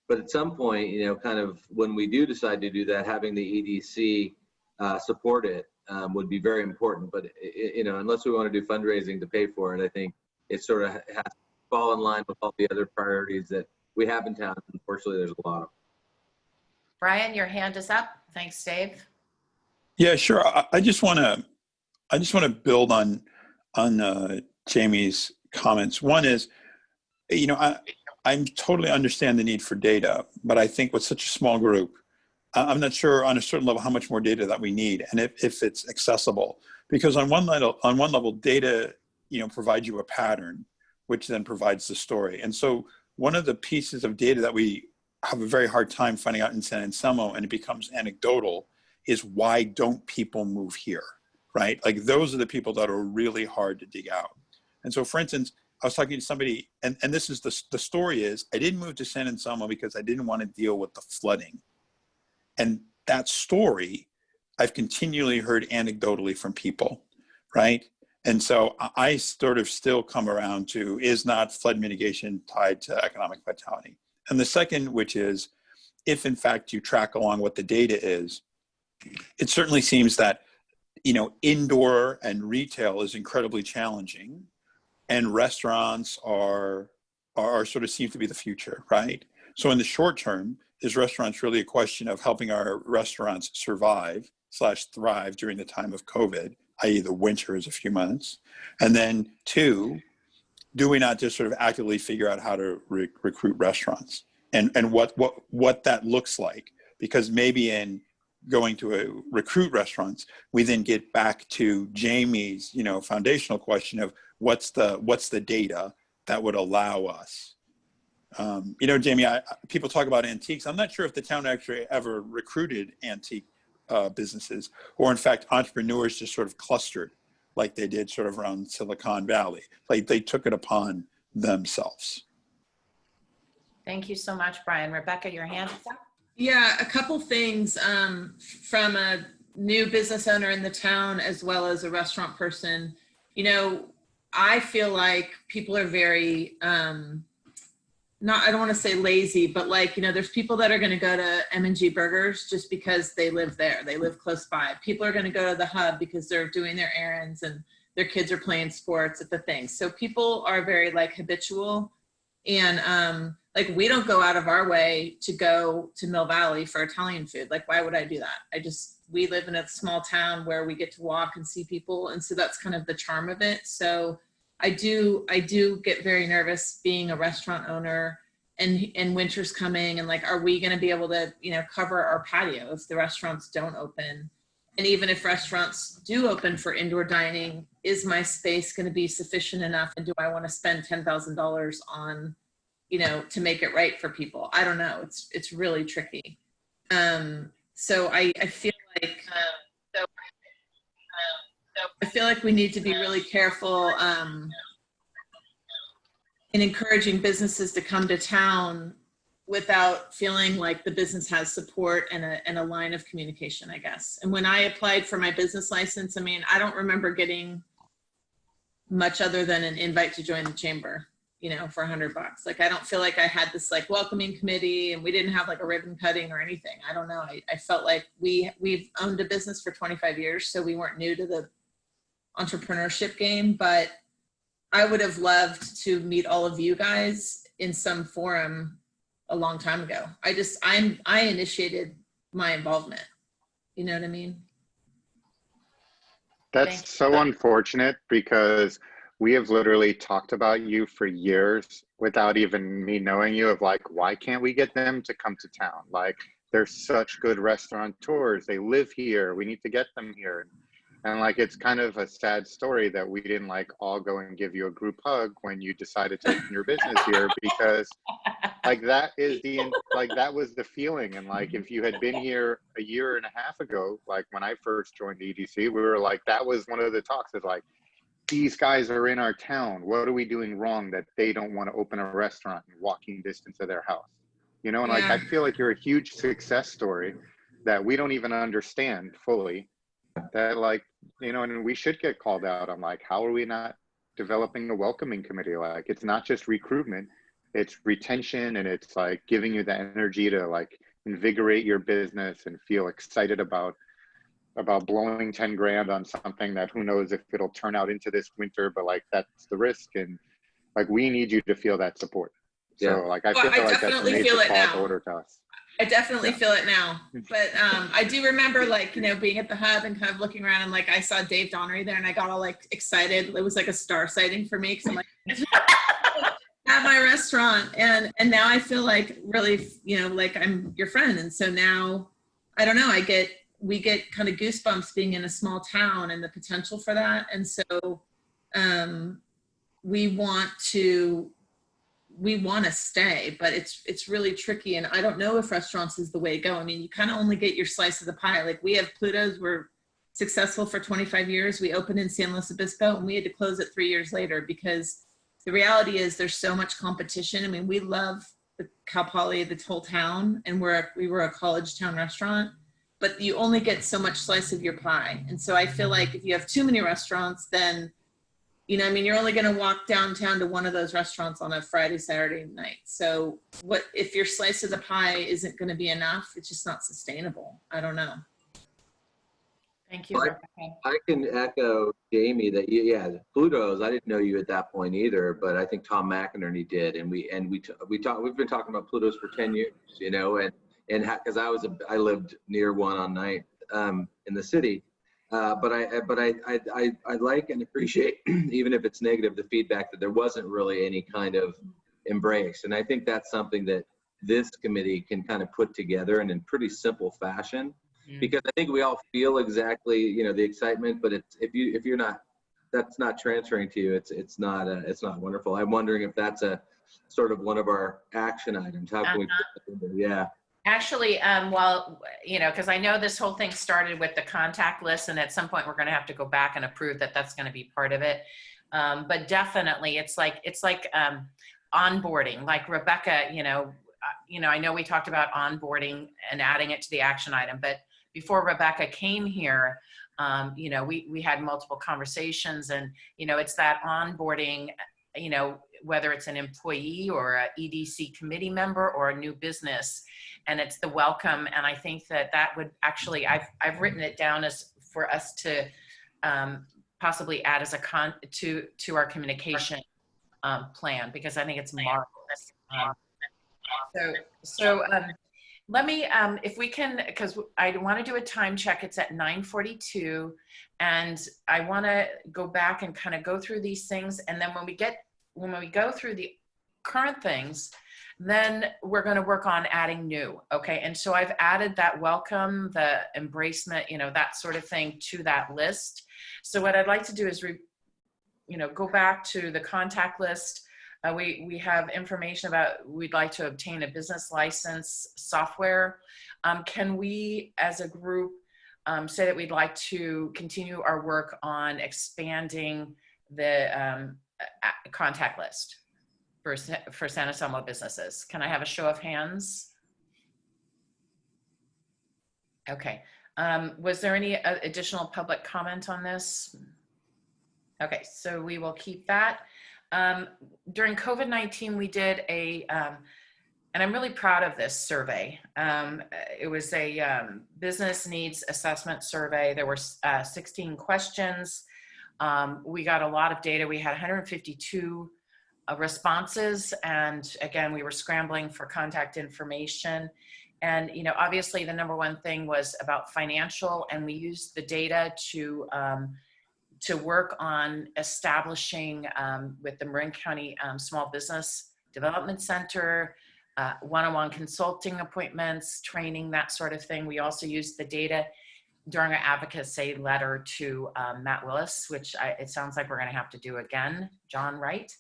But at some point, kind of when we do decide to do that, having the EDC support it would be very important. But unless we want to do fundraising to pay for it, I think it sort of has to fall in line with all the other priorities that we have in town. Unfortunately, there's a lot of.
Brian, your hand is up. Thanks, Dave.
Yeah, sure. I just want to build on Jamie's comments. One is, I totally understand the need for data, but I think with such a small group, I'm not sure on a certain level how much more data that we need, and if it's accessible. Because on one level, data provides you a pattern, which then provides the story. And so one of the pieces of data that we have a very hard time finding out in San Anselmo, and it becomes anecdotal, is why don't people move here, right? Like those are the people that are really hard to dig out. And so for instance, I was talking to somebody, and this is the story is, I didn't move to San Anselmo because I didn't want to deal with the flooding. And that story, I've continually heard anecdotally from people, right? And so I sort of still come around to, is not flood mitigation tied to economic vitality? And the second, which is, if in fact you track along what the data is, it certainly seems that, indoor and retail is incredibly challenging, and restaurants are sort of seem to be the future, right? So in the short term, is restaurants really a question of helping our restaurants survive/thrive during the time of COVID, i.e. the winter is a few months? And then 2, do we not just sort of actively figure out how to recruit restaurants and what that looks like? Because maybe in going to recruit restaurants, we then get back to Jamie's, foundational question of what's the data that would allow us. Jamie, people talk about antiques. I'm not sure if the town actually ever recruited antique businesses, or in fact, entrepreneurs just sort of clustered like they did sort of around Silicon Valley. Like they took it upon themselves.
Thank you so much, Brian. Rebecca, your hand is up.
Yeah, a couple things from a new business owner in the town as well as a restaurant person. I feel like people are very, I don't want to say lazy, but there's people that are going to go to M&G Burgers just because they live there. They live close by. People are going to go to the Hub because they're doing their errands and their kids are playing sports at the thing. So people are very habitual, and we don't go out of our way to go to Mill Valley for Italian food. Why would I do that? We live in a small town where we get to walk and see people. And so that's kind of the charm of it. So I do get very nervous being a restaurant owner, and winter's coming, and are we going to be able to, cover our patio if the restaurants don't open? And even if restaurants do open for indoor dining, is my space going to be sufficient enough? And do I want to spend $10,000 on, to make it right for people? I don't know. It's really tricky. So I feel like, I feel like we need to be really careful in encouraging businesses to come to town without feeling like the business has support and a line of communication, I guess. And when I applied for my business license, I don't remember getting much other than an invite to join the chamber, for $100. I don't feel like I had this welcoming committee, and we didn't have a ribbon cutting or anything. I don't know. I felt like we've owned a business for 25 years, so we weren't new to the entrepreneurship game, but I would have loved to meet all of you guys in some forum a long time ago. I initiated my involvement. You know what I mean?
That's so unfortunate, because we have literally talked about you for years without even me knowing you, of why can't we get them to come to town? They're such good restaurateurs. They live here. We need to get them here. And it's kind of a sad story that we didn't all go and give you a group hug when you decided to open your business here, because that is that was the feeling. And if you had been here a year and a half ago, when I first joined the EDC, we were that was one of the talks, is these guys are in our town. What are we doing wrong that they don't want to open a restaurant in walking distance of their house? And I feel like you're a huge success story that we don't even understand fully, that and we should get called out on how are we not developing a welcoming committee? It's not just recruitment, it's retention, and it's giving you the energy to invigorate your business and feel excited about blowing 10 grand on something that who knows if it'll turn out into this winter, but that's the risk. And we need you to feel that support.
Yeah.
So I feel like that's a major call to order to us.
I definitely feel it now, but I do remember being at the Hub and kind of looking around, and I saw Dave Donnery there, and I got all excited. It was a star sighting for me, because I'm at my restaurant, and now I feel really I'm your friend. And so now, I don't know, we get kind of goosebumps being in a small town and the potential for that. And so we want to stay, but it's really tricky. And I don't know if restaurants is the way to go. You kind of only get your slice of the pie. We have Pluto's, we're successful for 25 years. We opened in San Luis Obispo, and we had to close it 3 years later, because the reality is there's so much competition. We love the Cal Poly, the whole town, and we were a college town restaurant, but you only get so much slice of your pie. And so I feel like if you have too many restaurants, then you're only going to walk downtown to one of those restaurants on a Friday, Saturday night. So what if your slice of the pie isn't going to be enough? It's just not sustainable. I don't know.
Thank you,
Well,
Rebecca.
I can echo Jamie that yeah, Pluto's. I didn't know you at that point either, but I think Tom McInerney did, and we've been talking about Pluto's for 10 years, you know, and because I lived near one on 9th in the city, but I like and appreciate even if it's negative the feedback that there wasn't really any kind of embrace, and I think that's something that this committee can kind of put together and in pretty simple fashion. Because I think we all feel exactly, you know, the excitement, but it's if you're not, that's not transferring to you. It's not wonderful. I'm wondering if that's a sort of one of our action items. How can we? Yeah.
Actually, well, you know, because I know this whole thing started with the contact list, and at some point we're going to have to go back and approve that that's going to be part of it. But definitely, it's like onboarding. Like Rebecca, you know, I know we talked about onboarding and adding it to the action item, but before Rebecca came here, you know, we had multiple conversations, and, you know, it's that onboarding, you know, whether it's an employee or a EDC committee member or a new business, and it's the welcome. And I think that would actually, I've written it down as for us to possibly add as to our communication plan, because I think it's marvelous. Let me, if we can, because I want to do a time check. It's at 9:42, and I want to go back and kind of go through these things. And then when we go through the current things, then we're going to work on adding new. Okay. And so I've added that welcome, the embracement, you know, that sort of thing to that list. So what I'd like to do is, go back to the contact list. We have information about we'd like to obtain a business license software. Can we, as a group, say that we'd like to continue our work on expanding the contact list for San Anselmo businesses? Can I have a show of hands? Okay. Was there any additional public comment on this? Okay, so we will keep that. During COVID-19, we did and I'm really proud of this survey. It was a business needs assessment survey. There were 16 questions. We got a lot of data. We had 152 responses. And again, we were scrambling for contact information. And, you know, obviously the number one thing was about financial, and we used the data to work on establishing with the Marin County Small Business Development Center, one-on-one consulting appointments, training, that sort of thing. We also used the data during our advocacy letter to Matt Willis, which it sounds like we're going to have to do again, John Wright.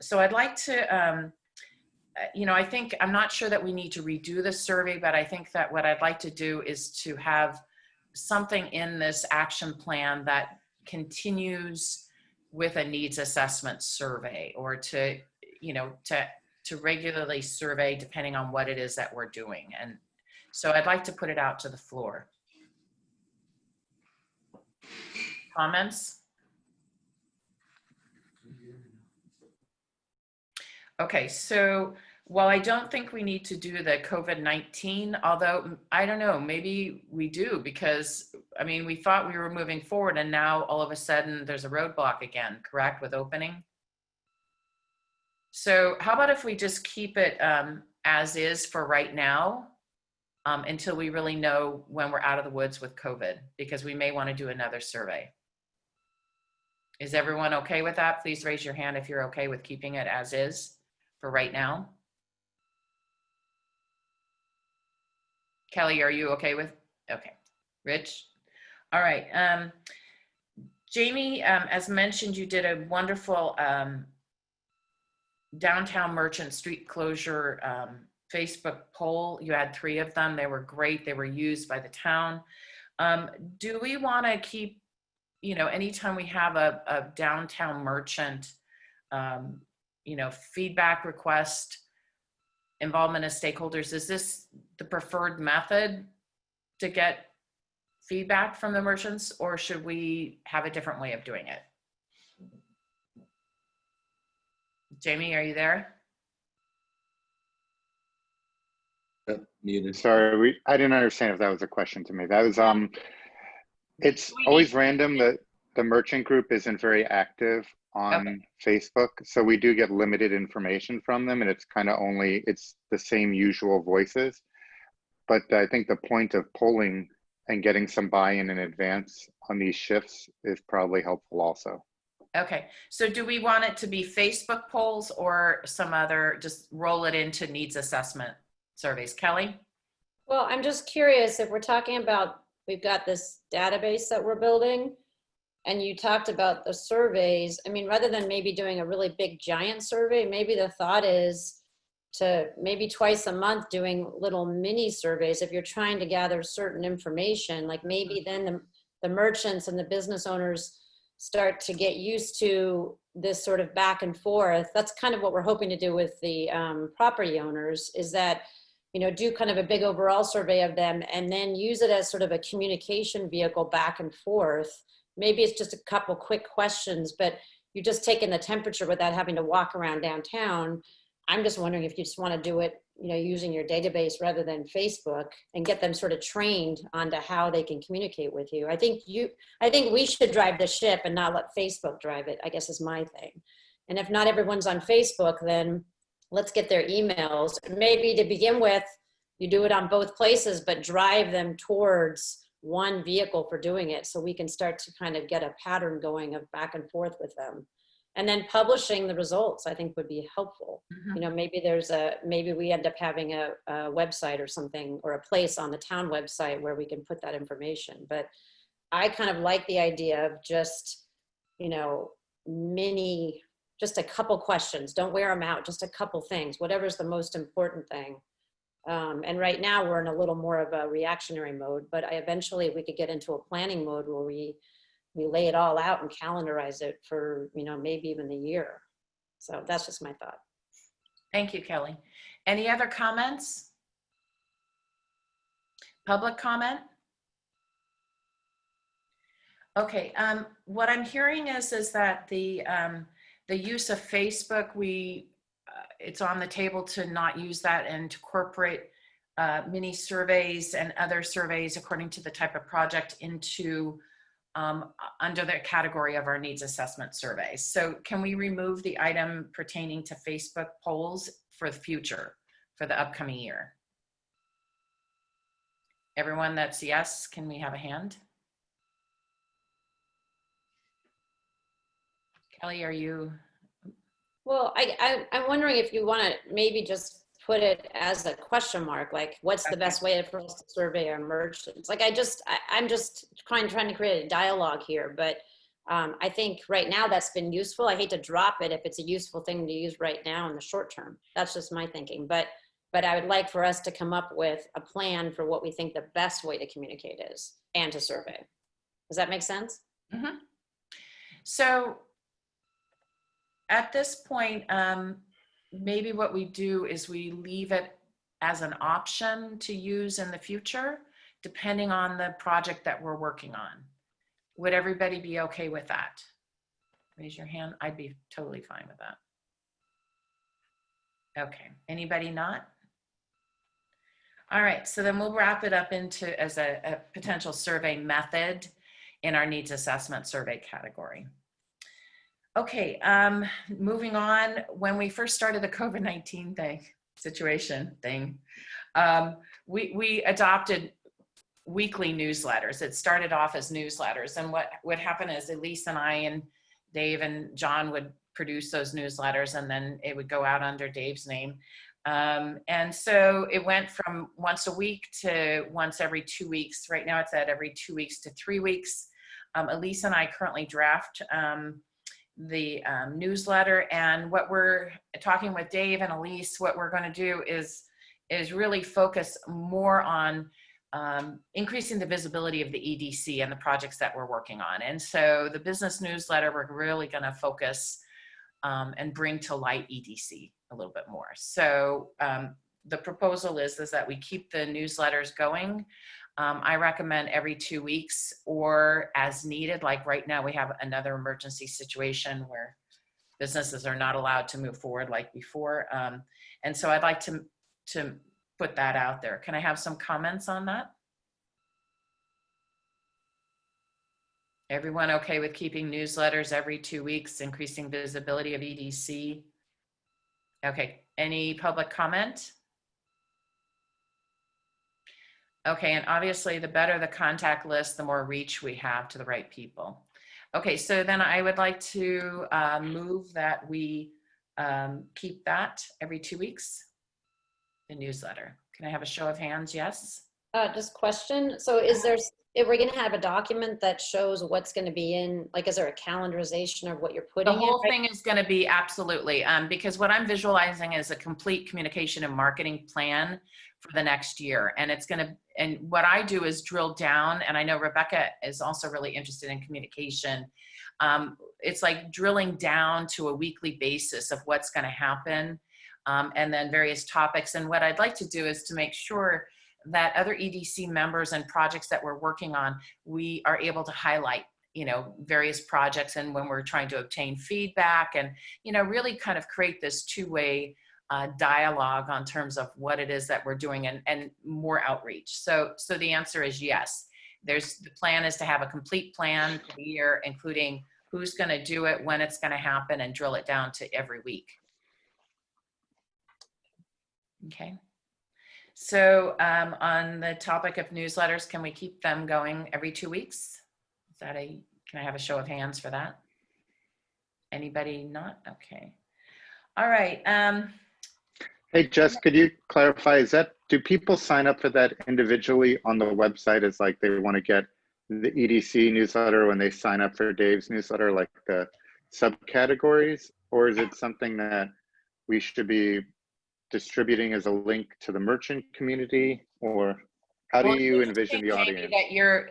So I'd like to, I think, I'm not sure that we need to redo the survey, but I think that what I'd like to do is to have something in this action plan that continues with a needs assessment survey, or to regularly survey depending on what it is that we're doing. And so I'd like to put it out to the floor. Comments? Okay, so while I don't think we need to do the COVID-19, although I don't know, maybe we do, because I mean, we thought we were moving forward, and now all of a sudden there's a roadblock again, correct, with opening? So how about if we just keep it as is for right now, until we really know when we're out of the woods with COVID, because we may want to do another survey. Is everyone okay with that? Please raise your hand if you're okay with keeping it as is for right now. Kelly, are you okay with? Okay. Rich? All right. Jamie, as mentioned, you did a wonderful downtown merchant street closure Facebook poll. You had 3 of them. They were great. They were used by the town. Do we want to keep, anytime we have a downtown merchant, feedback request, involvement of stakeholders, is this the preferred method to get feedback from the merchants, or should we have a different way of doing it? Jamie, are you there?
Muted.
Sorry, I didn't understand if that was a question to me. That was It's always random that the merchant group isn't very active on Facebook. So we do get limited information from them, and it's kind of only, it's the same usual voices. But I think the point of polling and getting some buy-in advance on these shifts is probably helpful also.
Okay, so do we want it to be Facebook polls or some other, just roll it into needs assessment surveys? Kelly?
Well, I'm just curious if we're talking about, we've got this database that we're building, and you talked about the surveys. I mean, rather than maybe doing a really big giant survey, maybe the thought is to maybe twice a month doing little mini surveys. If you're trying to gather certain information, like maybe then the merchants and the business owners start to get used to this sort of back and forth. That's kind of what we're hoping to do with the property owners, is that, you know, do kind of a big overall survey of them and then use it as sort of a communication vehicle back and forth. Maybe it's just a couple quick questions, but you're just taking the temperature without having to walk around downtown. I'm just wondering if you just want to do it, you know, using your database rather than Facebook, and get them sort of trained onto how they can communicate with you. I think we should drive the ship and not let Facebook drive it, I guess, is my thing. And if not everyone's on Facebook, then let's get their emails. Maybe to begin with, you do it on both places, but drive them towards one vehicle for doing it, so we can start to kind of get a pattern going of back and forth with them. And then publishing the results, I think, would be helpful. You know, maybe maybe we end up having a website or something, or a place on the town website where we can put that information. But I kind of like the idea of just, you know, just a couple questions. Don't wear them out, just a couple things, whatever's the most important thing. And right now we're in a little more of a reactionary mode, but eventually we could get into a planning mode where we lay it all out and calendarize it for, you know, maybe even the year. So that's just my thought.
Thank you, Kelly. Any other comments? Public comment? Okay, what I'm hearing is that the use of Facebook, it's on the table to not use that and to incorporate mini surveys and other surveys according to the type of project into under the category of our needs assessment surveys. So can we remove the item pertaining to Facebook polls for the future, for the upcoming year? Everyone that's yes, can we have a hand? Kelly, are you?
Well, I'm wondering if you want to maybe just put it as a question mark, like what's the best way for us to survey our merchants? Like I'm just trying to create a dialogue here, but I think right now that's been useful. I hate to drop it if it's a useful thing to use right now in the short term. That's just my thinking. But I would like for us to come up with a plan for what we think the best way to communicate is and to survey. Does that make sense?
Mm-hmm. So at this point, maybe what we do is we leave it as an option to use in the future, depending on the project that we're working on. Would everybody be okay with that? Raise your hand. I'd be totally fine with that. Okay, anybody not? All right, so then we'll wrap it up into as a potential survey method in our needs assessment survey category. Okay, moving on. When we first started the COVID-19 situation, we adopted weekly newsletters. It started off as newsletters, and what happened is Elise and I and Dave and John would produce those newsletters, and then it would go out under Dave's name. And so it went from once a week to once every 2 weeks. Right now it's at every 2 weeks to 3 weeks. Elise and I currently draft the newsletter, and what we're talking with Dave and Elise, what we're going to do is really focus more on increasing the visibility of the EDC and the projects that we're working on. And so the business newsletter, we're really going to focus and bring to light EDC a little bit more. So the proposal is that we keep the newsletters going. I recommend every 2 weeks or as needed. Like right now we have another emergency situation where businesses are not allowed to move forward like before. And so I'd like to put that out there. Can I have some comments on that? Everyone okay with keeping newsletters every 2 weeks, increasing visibility of EDC? Okay, any public comment? Okay, and obviously the better the contact list, the more reach we have to the right people. Okay, so then I would like to move that we keep that every 2 weeks, the newsletter. Can I have a show of hands? Yes?
Just question. So is there, if we're going to have a document that shows what's going to be in, like, is there a calendarization of what you're putting
The
in?
whole thing is going to be absolutely, because what I'm visualizing is a complete communication and marketing plan for the next year. And it's going to, and what I do is drill down, and I know Rebecca is also really interested in communication. It's like drilling down to a weekly basis of what's going to happen, and then various topics. And what I'd like to do is to make sure that other EDC members and projects that we're working on, we are able to highlight, you know, various projects, and when we're trying to obtain feedback, and, you know, really kind of create this two-way dialogue on terms of what it is that we're doing, and more outreach. So the answer is yes. The plan is to have a complete plan for the year, including who's going to do it, when it's going to happen, and drill it down to every week. Okay. So on the topic of newsletters, can we keep them going every 2 weeks? Is that can I have a show of hands for that? Anybody not? Okay. All right.
Hey, Jess, could you clarify, do people sign up for that individually on the website as like they want to get the EDC newsletter when they sign up for Dave's newsletter, like the subcategories? Or is it something that we should be distributing as a link to the merchant community? Or how do you envision the audience?
That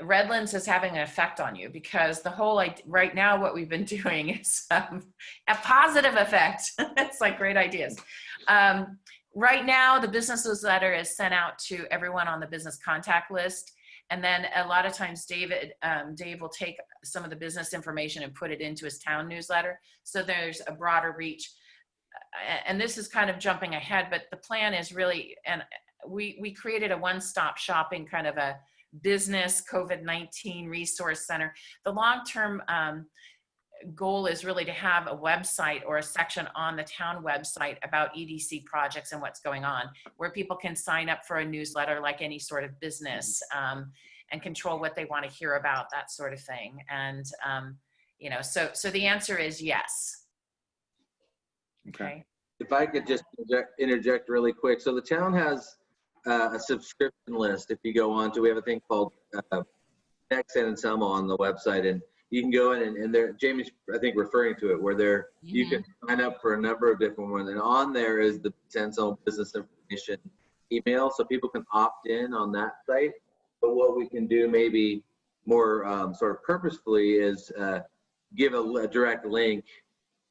Redlands is having an effect on you, because the whole, like, right now what we've been doing is a positive effect. It's like great ideas. Right now, the business newsletter is sent out to everyone on the business contact list. And then a lot of times Dave will take some of the business information and put it into his town newsletter. So there's a broader reach. And this is kind of jumping ahead, but the plan is really, and we created a one-stop shopping kind of a business COVID-19 resource center. The long-term goal is really to have a website or a section on the town website about EDC projects and what's going on, where people can sign up for a newsletter like any sort of business, and control what they want to hear about, that sort of thing. And, you know, so the answer is yes. Okay.
If I could just interject really quick. So the town has a subscription list. If you go on to, we have a thing called Next San Anselmo on the website, and you can go in and there, Jamie's, I think, referring to it, where there, you can sign up for a number of different ones. And on there is the San Anselmo business information email. So people can opt in on that site. But what we can do maybe more sort of purposefully is give a direct link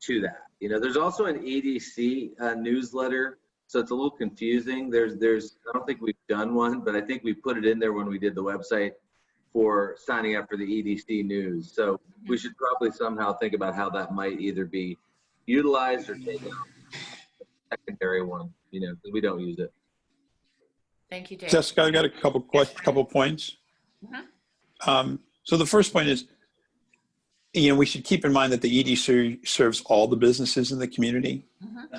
to that. You know, there's also an EDC newsletter, so it's a little confusing. There's I don't think we've done one, but I think we put it in there when we did the website for signing up for the EDC news. So we should probably somehow think about how that might either be utilized or taken off the secondary one, you know, because we don't use it.
Thank you, Dave.
Jessica, I got a couple points. So the first point is, you know, we should keep in mind that the EDC serves all the businesses in the community,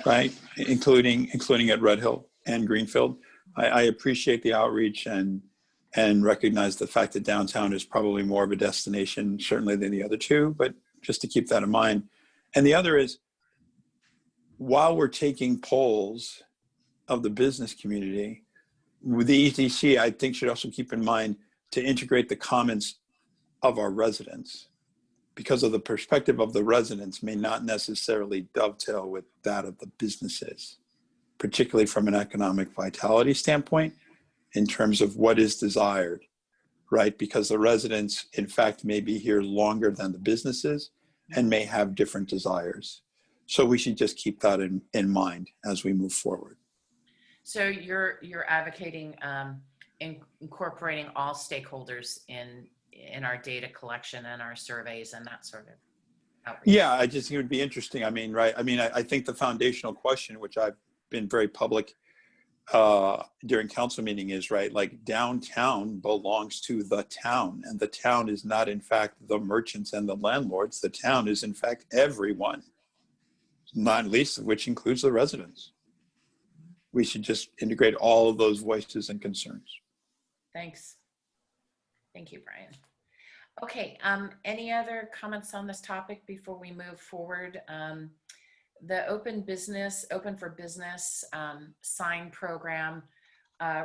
right? Including at Red Hill and Greenfield. I appreciate the outreach and recognize the fact that downtown is probably more of a destination, certainly, than the other two, but just to keep that in mind. And the other is, while we're taking polls of the business community, with the EDC, I think should also keep in mind to integrate the comments of our residents, because of the perspective of the residents may not necessarily dovetail with that of the businesses, particularly from an economic vitality standpoint, in terms of what is desired, right? Because the residents, in fact, may be here longer than the businesses and may have different desires. So we should just keep that in mind as we move forward.
So you're advocating incorporating all stakeholders in our data collection and our surveys and that sort of outreach.
Yeah, I just think it would be interesting. I mean, right? I mean, I think the foundational question, which I've been very public during council meeting is, right, like downtown belongs to the town, and the town is not in fact the merchants and the landlords. The town is in fact everyone, not least of which includes the residents. We should just integrate all of those voices and concerns.
Thanks. Thank you, Brian. Okay, any other comments on this topic before we move forward? The Open for Business sign program,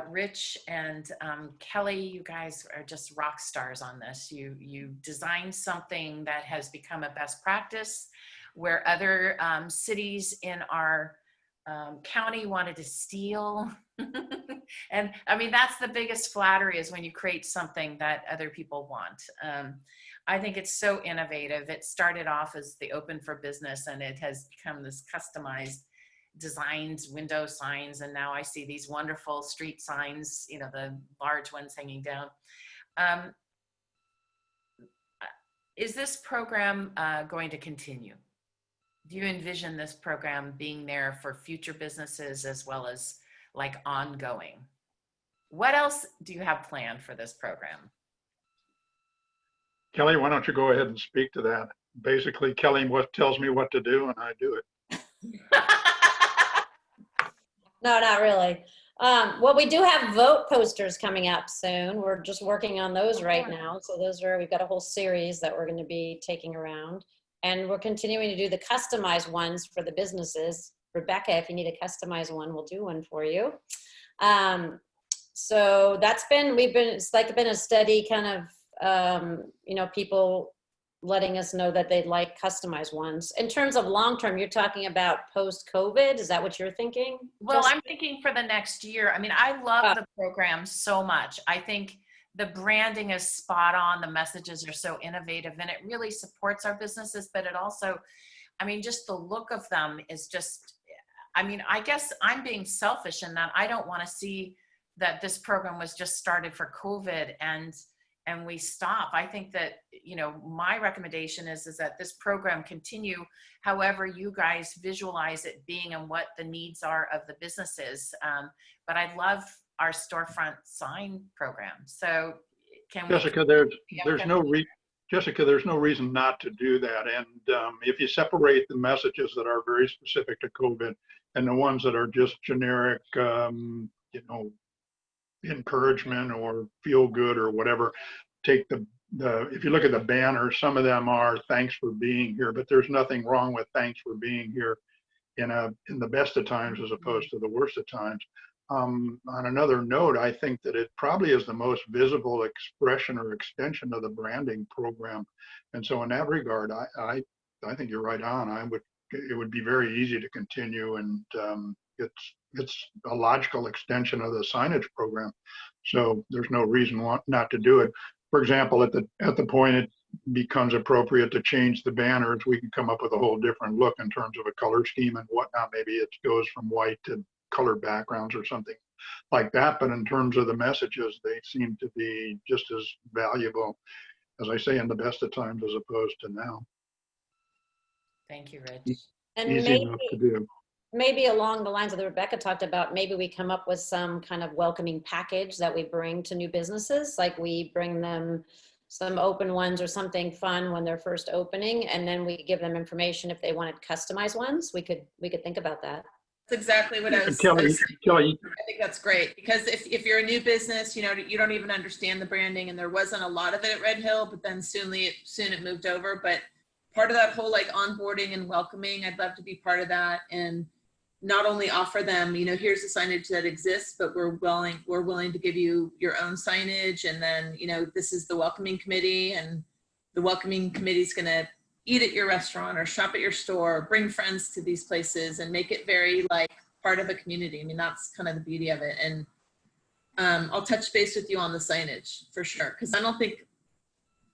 Rich and Kelly, you guys are just rock stars on this. You designed something that has become a best practice where other cities in our county wanted to steal. And I mean, that's the biggest flattery, is when you create something that other people want. I think it's so innovative. It started off as the Open for Business, and it has become this customized designs, window signs, and now I see these wonderful street signs, you know, the large ones hanging down. Is this program going to continue? Do you envision this program being there for future businesses as well as like ongoing? What else do you have planned for this program?
Kelly, why don't you go ahead and speak to that? Basically, Kelly tells me what to do and I do it.
No, not really. Well, we do have vote posters coming up soon. We're just working on those right now. So we've got a whole series that we're going to be taking around. And we're continuing to do the customized ones for the businesses. Rebecca, if you need a customized one, we'll do one for you. So that's been, it's like been a steady kind of, you know, people letting us know that they'd like customized ones. In terms of long-term, you're talking about post-COVID? Is that what you're thinking?
Well, I'm thinking for the next year. I mean, I love the program so much. I think the branding is spot on. The messages are so innovative, and it really supports our businesses, but it also, I mean, just the look of them is just, I mean, I guess I'm being selfish in that I don't want to see that this program was just started for COVID and we stop. I think that, you know, my recommendation is that this program continue however you guys visualize it being and what the needs are of the businesses. But I love our storefront sign program. So can
Jessica, there's no reason not to do that. And if you separate the messages that are very specific to COVID and the ones that are just generic, you know, encouragement or feel good or whatever, take if you look at the banners, some of them are thanks for being here, but there's nothing wrong with thanks for being here in the best of times as opposed to the worst of times. On another note, I think that it probably is the most visible expression or extension of the branding program. And so in that regard, I think you're right on. It would be very easy to continue, and it's a logical extension of the signage program. So there's no reason not to do it. For example, at the point it becomes appropriate to change the banners, we can come up with a whole different look in terms of a color scheme and whatnot. Maybe it goes from white to colored backgrounds or something like that. But in terms of the messages, they seem to be just as valuable, as I say, in the best of times as opposed to now.
Thank you, Rich.
And
easy enough to do.
Maybe along the lines of that Rebecca talked about, maybe we come up with some kind of welcoming package that we bring to new businesses. Like we bring them some open ones or something fun when they're first opening, and then we give them information if they wanted customized ones. We could think about that.
That's exactly what I was
Kelly,
I think that's great, because if you're a new business, you know, you don't even understand the branding, and there wasn't a lot of it at Red Hill, but then soon it moved over. But part of that whole like onboarding and welcoming, I'd love to be part of that, and not only offer them, you know, here's the signage that exists, but we're willing to give you your own signage. And then, you know, this is the welcoming committee, and the welcoming committee is going to eat at your restaurant or shop at your store, or bring friends to these places and make it very like part of a community. I mean, that's kind of the beauty of it. And I'll touch base with you on the signage for sure, because I don't think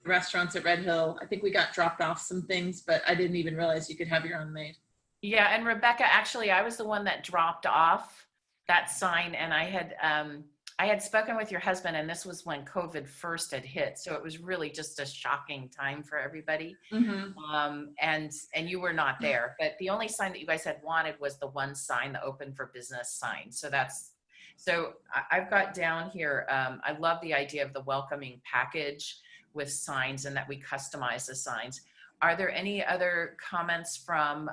restaurants at Red Hill, I think we got dropped off some things, but I didn't even realize you could have your own made.
Yeah, and Rebecca, actually, I was the one that dropped off that sign, and I had spoken with your husband, and this was when COVID first had hit, so it was really just a shocking time for everybody. Mm-hmm. And you were not there, but the only sign that you guys had wanted was the one sign, the Open for Business sign. So that's So I've got down here, I love the idea of the welcoming package with signs and that we customize the signs. Are there any other comments from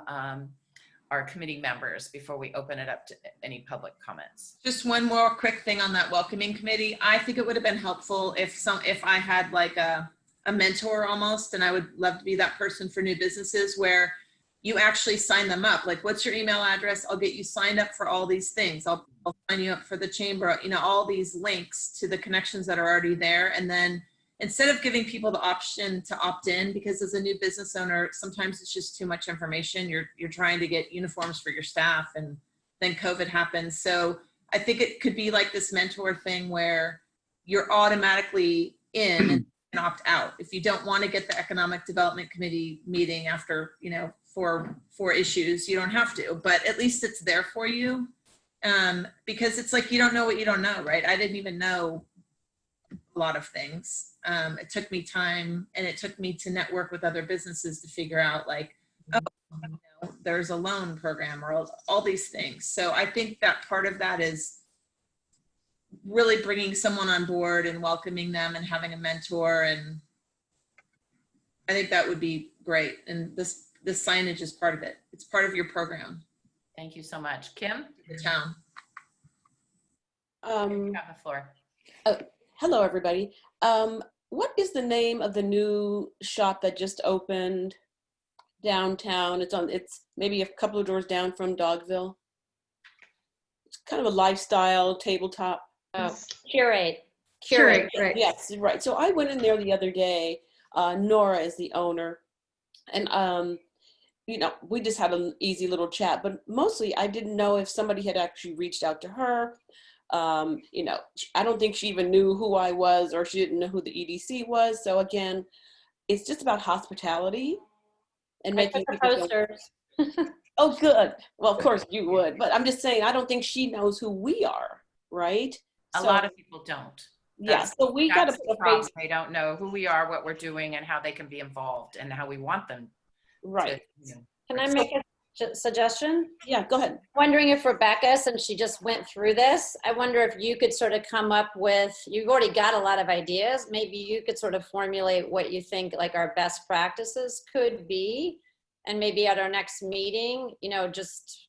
our committee members before we open it up to any public comments?
Just one more quick thing on that welcoming committee. I think it would have been helpful if I had like a mentor almost, and I would love to be that person for new businesses where you actually sign them up. Like, what's your email address? I'll get you signed up for all these things. I'll sign you up for the chamber, you know, all these links to the connections that are already there. And then instead of giving people the option to opt in, because as a new business owner, sometimes it's just too much information. You're trying to get uniforms for your staff, and then COVID happens. So I think it could be like this mentor thing where you're automatically in and opt out. If you don't want to get the Economic Development Committee meeting after, you know, four issues, you don't have to, but at least it's there for you. Because it's like, you don't know what you don't know, right? I didn't even know a lot of things. It took me time, and it took me to network with other businesses to figure out like, oh, you know, there's a loan program or all these things. So I think that part of that is really bringing someone on board and welcoming them and having a mentor. And I think that would be great. And this signage is part of it. It's part of your program.
Thank you so much. Kim?
The town.
You have the floor.
Hello, everybody. What is the name of the new shop that just opened downtown? It's maybe a couple of doors down from Dogville. It's kind of a lifestyle tabletop.
Curate.
Right.
Yes, right. So I went in there the other day. Nora is the owner, and you know, we just had an easy little chat. But mostly, I didn't know if somebody had actually reached out to her. You know, I don't think she even knew who I was, or she didn't know who the EDC was. So again, it's just about hospitality and making people feel.
Posters.
Oh, good. Well, of course you would, but I'm just saying, I don't think she knows who we are, right?
A lot of people don't.
Yeah, so we got to
That's
put
the
a
problem.
face.
They don't know who we are, what we're doing, and how they can be involved, and how we want them.
Right.
To, you know.
Can I make a suggestion?
Yeah, go ahead.
Wondering if Rebecca, since she just went through this, I wonder if you could sort of come up with, you've already got a lot of ideas, maybe you could sort of formulate what you think like our best practices could be. And maybe at our next meeting, you know, just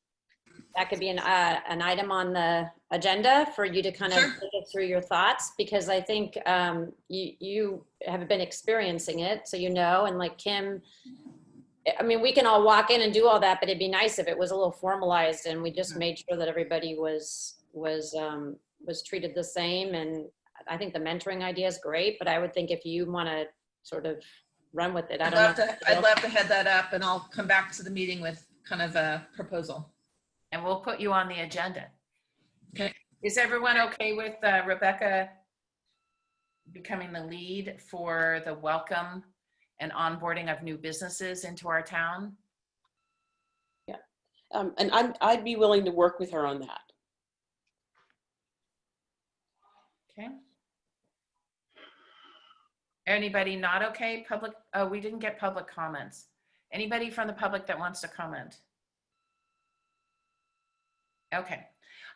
that could be an item on the agenda for you to kind of take through your thoughts, because I think you have been experiencing it, so you know, and like Kim, I mean, we can all walk in and do all that, but it'd be nice if it was a little formalized and we just made sure that everybody was treated the same. And I think the mentoring idea is great, but I would think if you want to sort of run with it, I'd love
to head that up, and I'll come back to the meeting with kind of a proposal.
And we'll put you on the agenda.
Okay.
Is everyone okay with Rebecca becoming the lead for the welcome and onboarding of new businesses into our town?
Yeah, and I'd be willing to work with her on that.
Okay. Anybody not okay? Public, oh, we didn't get public comments. Anybody from the public that wants to comment? Okay,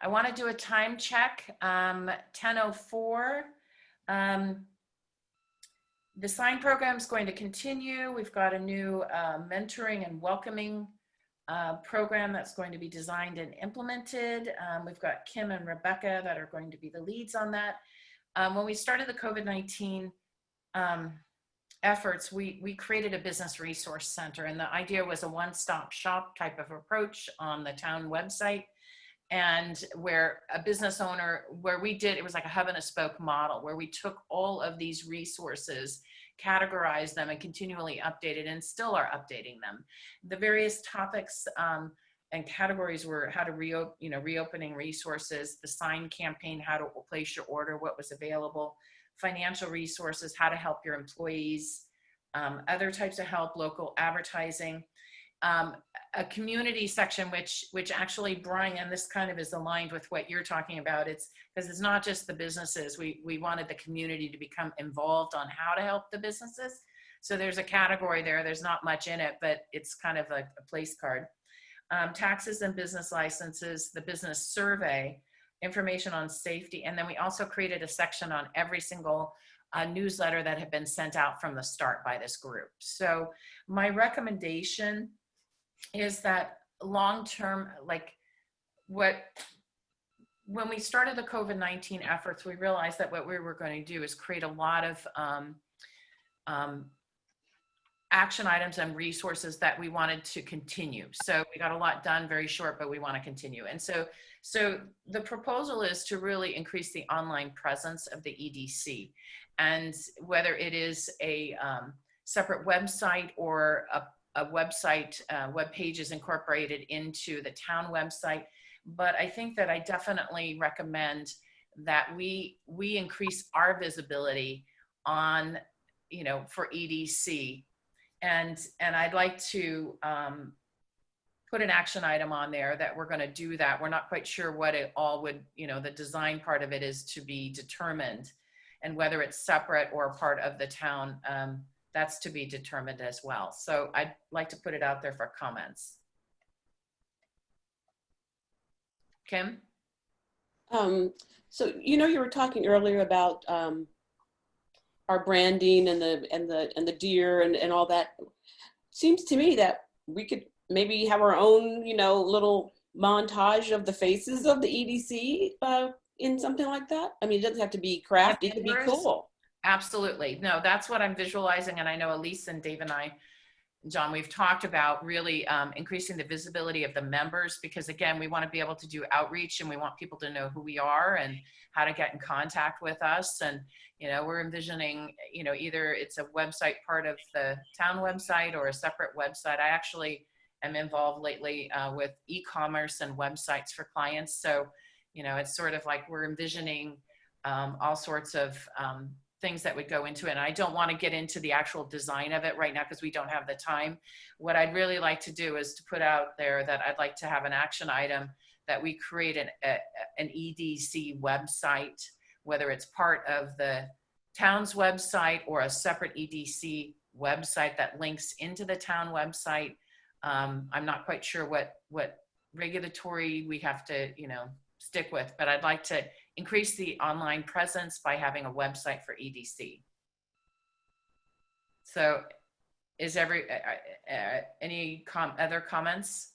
I want to do a time check, 10:04. The sign program is going to continue. We've got a new mentoring and welcoming program that's going to be designed and implemented. We've got Kim and Rebecca that are going to be the leads on that. When we started the COVID-19 efforts, we created a business resource center, and the idea was a one-stop shop type of approach on the town website. And where a business owner, it was like a hub and a spoke model, where we took all of these resources, categorized them, and continually updated, and still are updating them. The various topics and categories were how to reopening resources, the sign campaign, how to place your order, what was available, financial resources, how to help your employees, other types of help, local advertising. A community section, which actually, Brian, and this kind of is aligned with what you're talking about. It's because it's not just the businesses. We wanted the community to become involved on how to help the businesses. So there's a category there. There's not much in it, but it's kind of a place card. Taxes and business licenses, the business survey information on safety. And then we also created a section on every single newsletter that had been sent out from the start by this group. So my recommendation is that long-term, like when we started the COVID-19 efforts, we realized that what we were going to do is create a lot of action items and resources that we wanted to continue. So we got a lot done very short, but we want to continue. And so the proposal is to really increase the online presence of the EDC. And whether it is a separate website or a website, web page is incorporated into the town website. But I think that I definitely recommend that we increase our visibility on, for EDC. And I'd like to put an action item on there that we're going to do that. We're not quite sure what it all would, the design part of it is to be determined, and whether it's separate or part of the town, that's to be determined as well. So I'd like to put it out there for comments. Kim?
So you were talking earlier about our branding and the deer and all that. Seems to me that we could maybe have our own little montage of the faces of the EDC in something like that. I mean, it doesn't have to be crafty, it could be cool.
Absolutely. No, that's what I'm visualizing. And I know Elise and Dave and I, John, we've talked about really increasing the visibility of the members, because again, we want to be able to do outreach and we want people to know who we are and how to get in contact with us. And, we're envisioning, either it's a website part of the town website or a separate website. I actually am involved lately with e-commerce and websites for clients. So, it's sort of like we're envisioning all sorts of things that would go into it. And I don't want to get into the actual design of it right now because we don't have the time. What I'd really like to do is to put out there that I'd like to have an action item that we create an EDC website, whether it's part of the town's website or a separate EDC website that links into the town website. I'm not quite sure what regulatory we have to, stick with, but I'd like to increase the online presence by having a website for EDC. So is any other comments?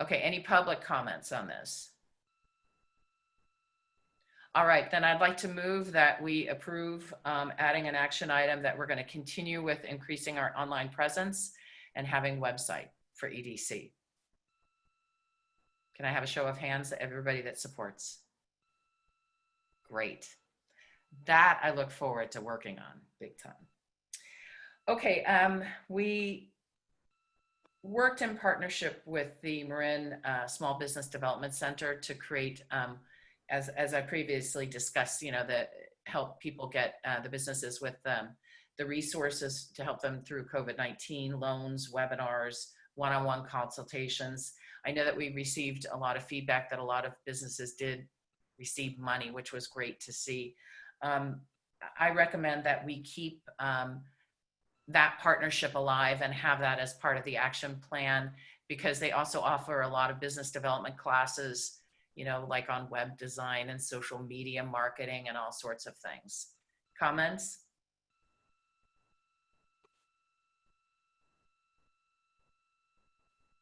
Okay, any public comments on this? All right, then I'd like to move that we approve adding an action item that we're going to continue with increasing our online presence and having website for EDC. Can I have a show of hands to everybody that supports? Great. That I look forward to working on big time. Okay, we worked in partnership with the Marin Small Business Development Center to create, as I previously discussed, that help people get the businesses with the resources to help them through COVID-19, loans, webinars, one-on-one consultations. I know that we received a lot of feedback that a lot of businesses did receive money, which was great to see. I recommend that we keep that partnership alive and have that as part of the action plan, because they also offer a lot of business development classes, like on web design and social media marketing and all sorts of things. Comments?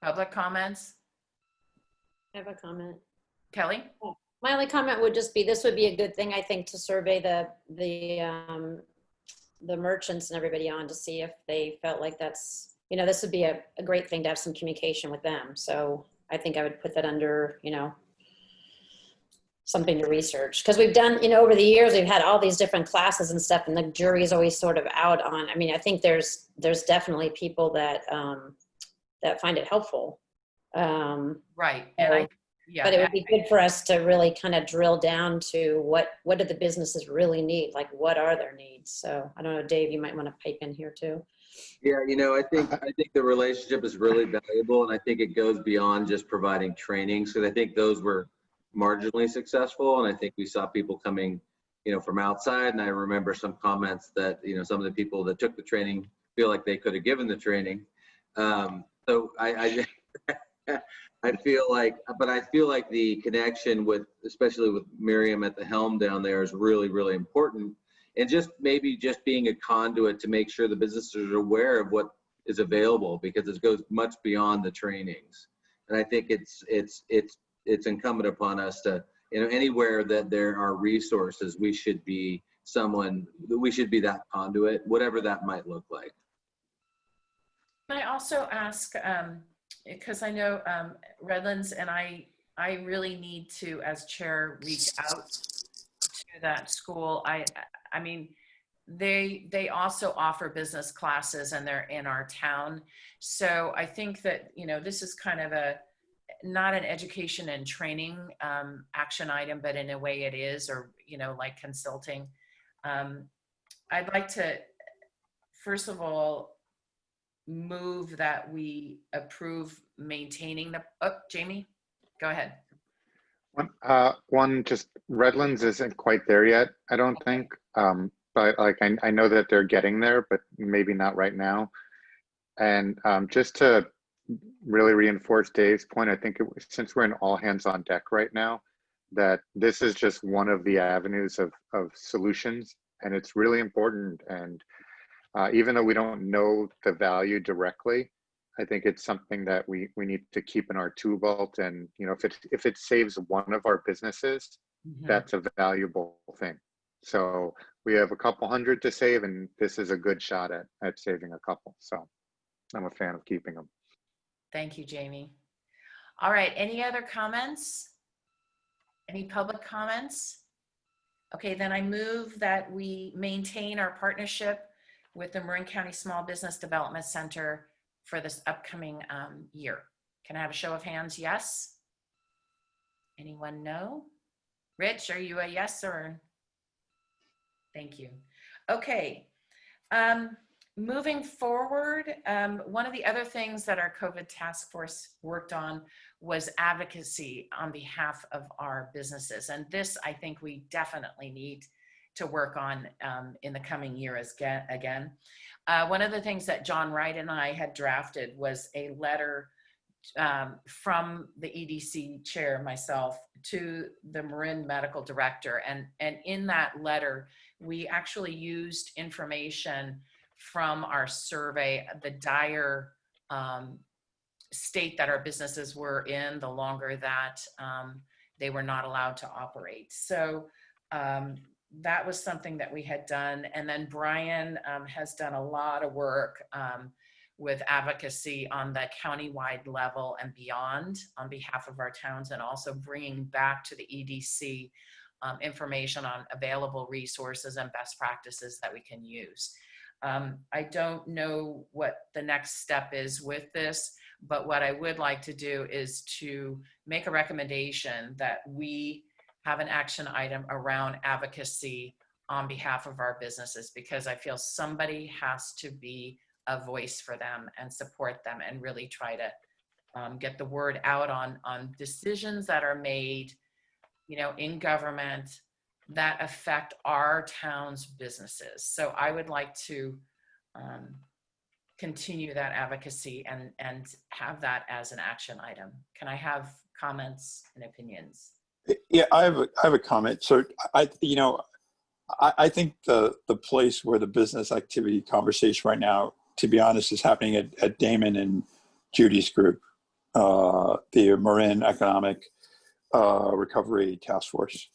Public comments?
I have a comment.
Kelly?
My only comment would just be, this would be a good thing, I think, to survey the merchants and everybody on to see if they felt like that's, this would be a great thing to have some communication with them. So I think I would put that under, something to research. Because we've done, over the years, we've had all these different classes and stuff, and the jury is always sort of out on, I think there's definitely people that, that find it helpful.
Right.
And but it would be good for us to really kind of drill down to what do the businesses really need? Like, what are their needs? So I don't know, Dave, you might want to pipe in here too.
Yeah, I think the relationship is really valuable, and I think it goes beyond just providing training. So I think those were marginally successful, and I think we saw people coming, from outside. And I remember some comments that, some of the people that took the training feel like they could have given the training. So I I feel like the connection with, especially with Miriam at the helm down there, is really, really important. And just maybe just being a conduit to make sure the businesses are aware of what is available, because it goes much beyond the trainings. And I think it's incumbent upon us to, anywhere that there are resources, we should be that conduit, whatever that might look like.
Can I also ask, because I know Redlands and I really need to, as chair, reach out to that school. I mean, they also offer business classes and they're in our town. So I think that, this is kind of not an education and training action item, but in a way it is, or, like consulting. I'd like to, first of all, move that we approve maintaining Jamie, go ahead.
Just Redlands isn't quite there yet, I don't think. But like, I know that they're getting there, but maybe not right now. And just to really reinforce Dave's point, I think since we're in all hands on deck right now, that this is just one of the avenues of solutions, and it's really important. And even though we don't know the value directly, I think it's something that we need to keep in our tool belt. And if it saves one of our businesses, that's a valuable thing. So we have a couple hundred to save, and this is a good shot at saving a couple. So I'm a fan of keeping them.
Thank you, Jamie. All right, any other comments? Any public comments? Okay, then I move that we maintain our partnership with the Marin County Small Business Development Center for this upcoming year. Can I have a show of hands? Yes? Anyone no? Rich, are you a yes or? Thank you. Okay, moving forward, one of the other things that our COVID task force worked on was advocacy on behalf of our businesses. And this, I think we definitely need to work on in the coming year again. One of the things that John Wright and I had drafted was a letter from the EDC chair, myself, to the Marin medical director. And in that letter, we actually used information from our survey, the dire state that our businesses were in, the longer that they were not allowed to operate. So that was something that we had done. And then Brian has done a lot of work with advocacy on the countywide level and beyond on behalf of our towns, and also bringing back to the EDC information on available resources and best practices that we can use. I don't know what the next step is with this, but what I would like to do is to make a recommendation that we have an action item around advocacy on behalf of our businesses, because I feel somebody has to be a voice for them and support them and really try to get the word out on decisions that are made, in government that affect our town's businesses. So I would like to continue that advocacy and have that as an action item. Can I have comments and opinions?
Yeah, I have a comment. So I think the place where the business activity conversation right now, to be honest, is happening at Damon and Judy's group, the Marin Economic Recovery Task Force,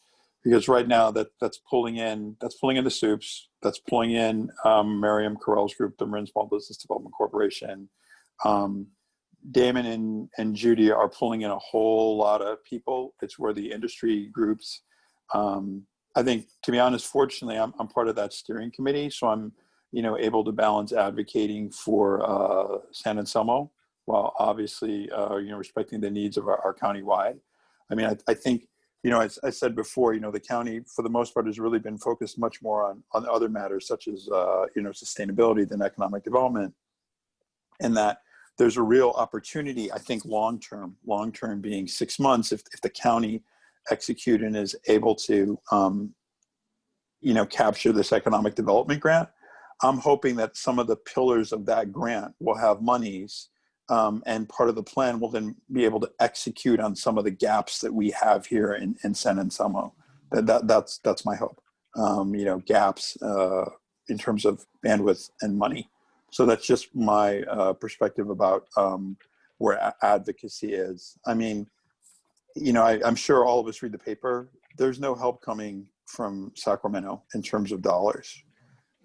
because right now that's pulling in the soups, that's pulling in Miriam Carell's group, the Marin Small Business Development Corporation. Damon and Judy are pulling in a whole lot of people. It's where the industry groups. I think, to be honest, fortunately, I'm part of that steering committee, so I'm able to balance advocating for San Anselmo while obviously respecting the needs of our county-wide. I mean, I think, as I said before, the county, for the most part, has really been focused much more on other matters such as, sustainability than economic development. And that there's a real opportunity, I think, long-term being 6 months, if the county execute and is able to, capture this economic development grant. I'm hoping that some of the pillars of that grant will have monies And part of the plan will then be able to execute on some of the gaps that we have here in San Anselmo. That's my hope. Gaps in terms of bandwidth and money. So that's just my perspective about where advocacy is. I mean, I'm sure all of us read the paper. There's no help coming from Sacramento in terms of dollars,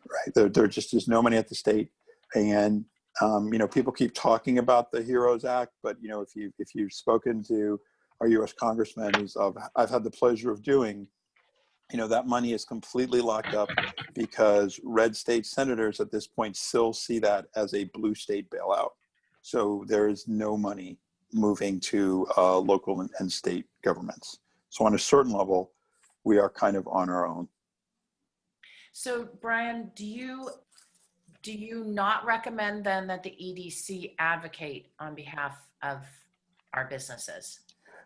right? There just is no money at the state. And, people keep talking about the HEROES Act, but, if you've spoken to our U.S. congressman, who's I've had the pleasure of doing, that money is completely locked up because red state senators at this point still see that as a blue state bailout. So there is no money moving to local and state governments. So on a certain level, we are kind of on our own.
So Brian, do you not recommend then that the EDC advocate on behalf of our businesses?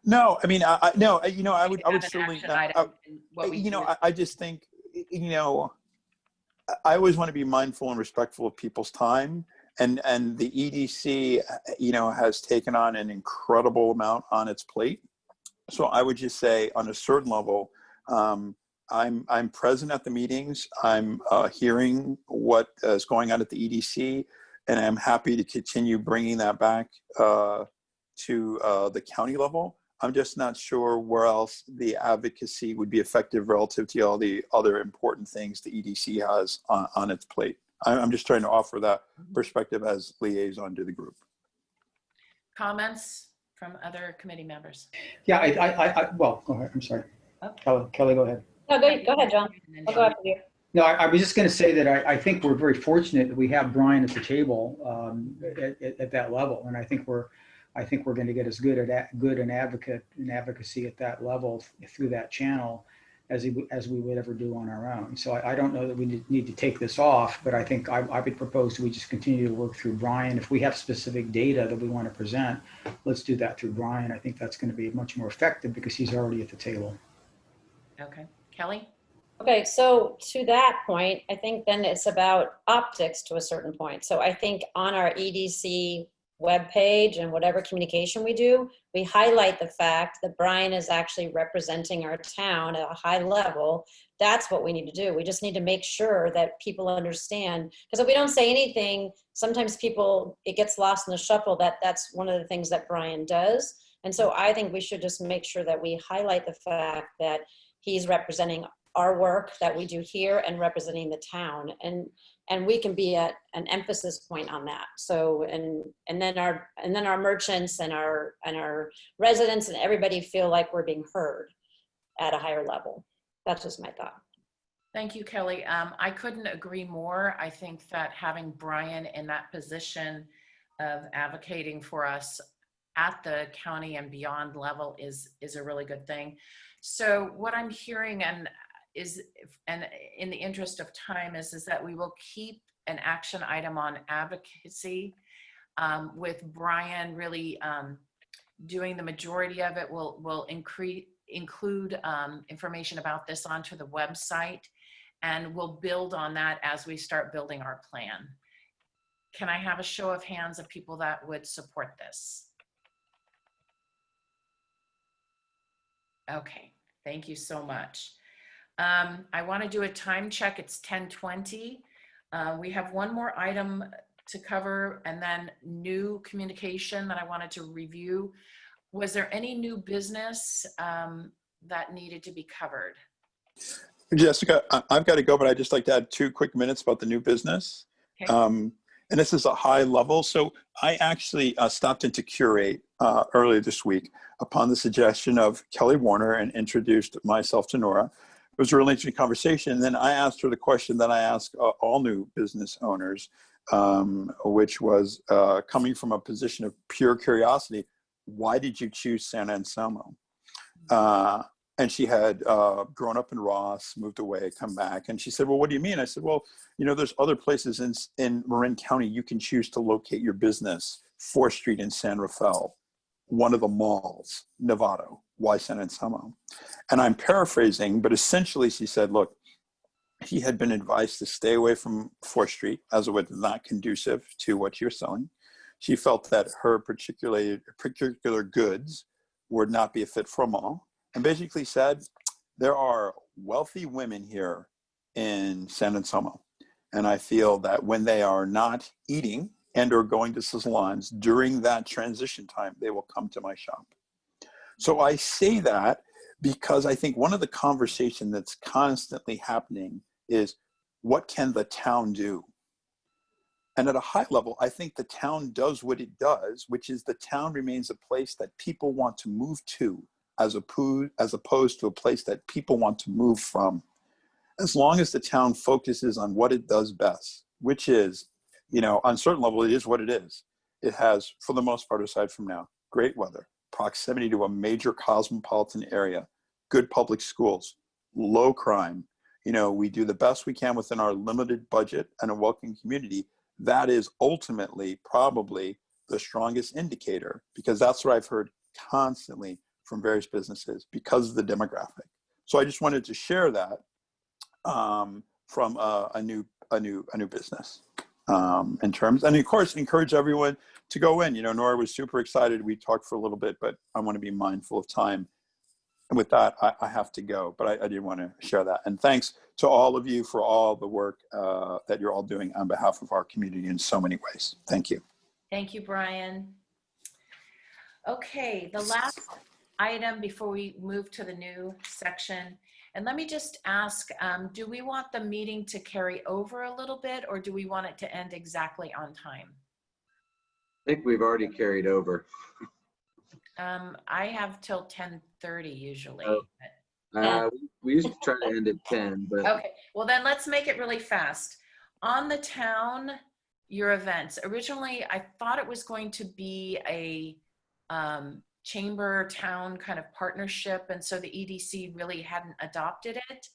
No, I mean, I would certainly, I just think, I always want to be mindful and respectful of people's time. And the EDC, has taken on an incredible amount on its plate. So I would just say on a certain level, I'm present at the meetings. I'm hearing what is going on at the EDC, and I'm happy to continue bringing that back to the county level. I'm just not sure where else the advocacy would be effective relative to all the other important things the EDC has on its plate. I'm just trying to offer that perspective as liaison to the group.
Comments from other committee members?
Yeah, well, go ahead. I'm sorry. Kelly, go ahead.
No, go ahead, John. I'll go after you.
No, I was just going to say that I think we're very fortunate that we have Brian at the table at that level, and I think we're going to get as good an advocacy at that level through that channel as we would ever do on our own. So I don't know that we need to take this off, but I think I would propose that we just continue to work through Brian. If we have specific data that we want to present, let's do that through Brian. I think that's going to be much more effective because he's already at the table.
Okay, Kelly?
Okay, so to that point, I think then it's about optics to a certain point. So I think on our EDC webpage and whatever communication we do, we highlight the fact that Brian is actually representing our town at a high level. That's what we need to do. We just need to make sure that people understand, because if we don't say anything, sometimes it gets lost in the shuffle that that's one of the things that Brian does. And so I think we should just make sure that we highlight the fact that he's representing our work that we do here and representing the town, and we can be at an emphasis point on that. So and then our merchants and our residents and everybody feel like we're being heard at a higher level. That's just my thought.
Thank you, Kelly. I couldn't agree more. I think that having Brian in that position of advocating for us at the county and beyond level is a really good thing. So what I'm hearing and in the interest of time is that we will keep an action item on advocacy with Brian really doing the majority of it. We'll include information about this onto the website, and we'll build on that as we start building our plan. Can I have a show of hands of people that would support this? Okay, thank you so much. I want to do a time check. It's 10:20. We have one more item to cover and then new communication that I wanted to review. Was there any new business that needed to be covered?
Jessica, I've got to go, but I'd just like to add 2 quick minutes about the new business.
Okay.
And this is a high level. So I actually stopped into Curate earlier this week upon the suggestion of Kelly Warner and introduced myself to Nora. It was a really interesting conversation. And then I asked her the question that I ask all new business owners, which was coming from a position of pure curiosity, why did you choose San Anselmo? And she had grown up in Ross, moved away, come back. And she said, well, what do you mean? I said, well, there's other places in Marin County you can choose to locate your business. 4th Street in San Rafael, one of the malls, Novato. Why San Anselmo? And I'm paraphrasing, but essentially she said, look, he had been advised to stay away from 4th Street as it was not conducive to what you're selling. she felt that her particular goods would not be a fit for all, and basically said, there are wealthy women here in San Anselmo, and I feel that when they are not eating and or going to salons during that transition time, they will come to my shop. So I say that because I think one of the conversation that's constantly happening is, what can the town do? And at a high level, I think the town does what it does, which is the town remains a place that people want to move to, as opposed to a place that people want to move from. As long as the town focuses on what it does best, which is, on a certain level, it is what it is. It has, for the most part, aside from now, great weather, proximity to a major cosmopolitan area, good public schools, low crime. We do the best we can within our limited budget and a welcoming community. That is ultimately probably the strongest indicator, because that's what I've heard constantly from various businesses because of the demographic. So I just wanted to share that from a new business in terms, and of course, encourage everyone to go in. Nora was super excited. We talked for a little bit, but I want to be mindful of time. And with that, I have to go, but I did want to share that. And thanks to all of you for all the work that you're all doing on behalf of our community in so many ways. Thank you.
Thank you, Brian. Okay, the last item before we move to the new section. And let me just ask, do we want the meeting to carry over a little bit, or do we want it to end exactly on time?
I think we've already carried over.
I have till 10:30 usually.
We used to try to end at 10, but
Okay, well then let's make it really fast. On the town, your events. Originally, I thought it was going to be a chamber town kind of partnership, and so the EDC really hadn't adopted it.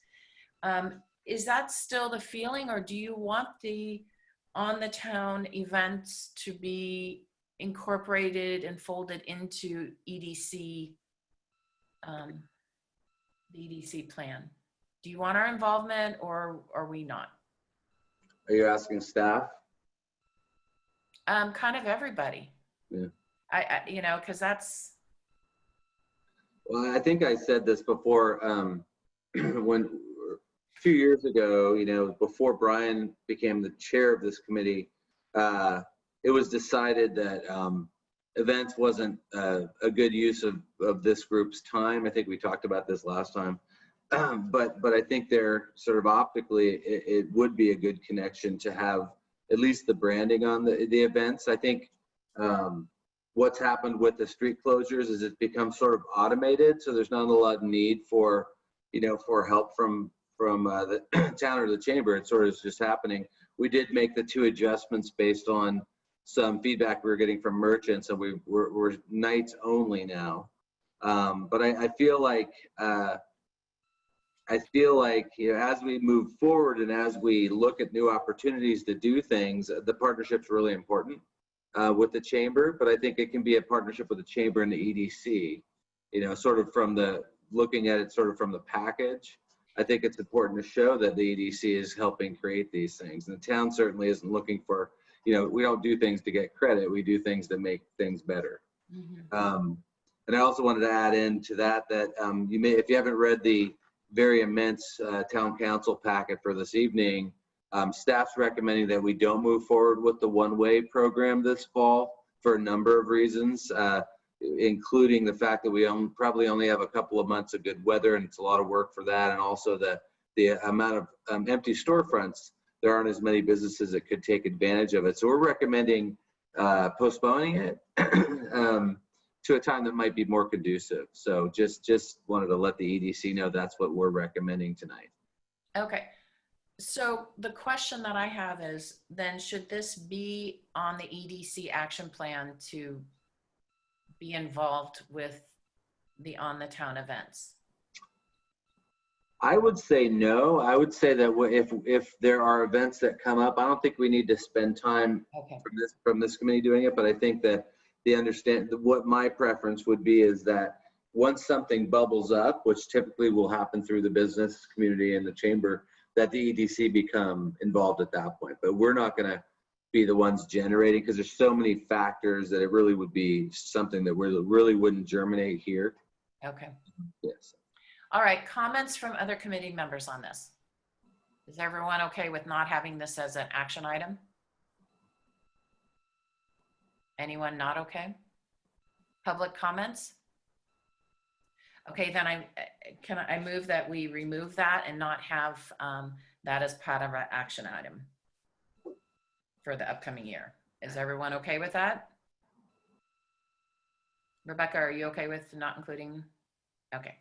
Is that still the feeling, or do you want the on the town events to be incorporated and folded into EDC, the EDC plan? Do you want our involvement, or are we not?
are you asking staff?
Kind of everybody.
Yeah.
Because that's.
Well, I think I said this before, when a few years ago, before Brian became the chair of this committee, it was decided that events wasn't a good use of this group's time. I think we talked about this last time. But I think they're sort of optically, it would be a good connection to have at least the branding on the events. I think what's happened with the street closures is it's become sort of automated. So there's not a lot of need for, for help from the town or the chamber. It sort of is just happening. We did make the 2 adjustments based on some feedback we were getting from merchants, and we're nights only now. But I feel like, as we move forward and as we look at new opportunities to do things, the partnership's really important with the chamber. But I think it can be a partnership with the chamber and the EDC. Sort of looking at it sort of from the package. I think it's important to show that the EDC is helping create these things. And the town certainly isn't looking for, we don't do things to get credit. We do things to make things better. Mm-hmm. And I also wanted to add into that if you haven't read the very immense town council packet for this evening, staff's recommending that we don't move forward with the one-way program this fall for a number of reasons, including the fact that we probably only have a couple of months of good weather, and it's a lot of work for that, and also the amount of empty storefronts. There aren't as many businesses that could take advantage of it. So we're recommending postponing it to a time that might be more conducive. So just wanted to let the EDC know that's what we're recommending tonight.
Okay. So the question that I have is, then should this be on the EDC action plan to be involved with the on the town events?
I would say no. I would say that if there are events that come up, I don't think we need to spend time from this committee doing it. But I think that what my preference would be is that once something bubbles up, which typically will happen through the business community and the chamber, that the EDC become involved at that point. But we're not going to be the ones generating, because there's so many factors that it really would be something that really wouldn't germinate here.
Okay.
Yes.
All right, comments from other committee members on this? Is everyone okay with not having this as an action item? Anyone not okay? Public comments? Okay, then I move that we remove that and not have that as part of our action item for the upcoming year. Is everyone okay with that? Rebecca, are you okay with not including? Okay.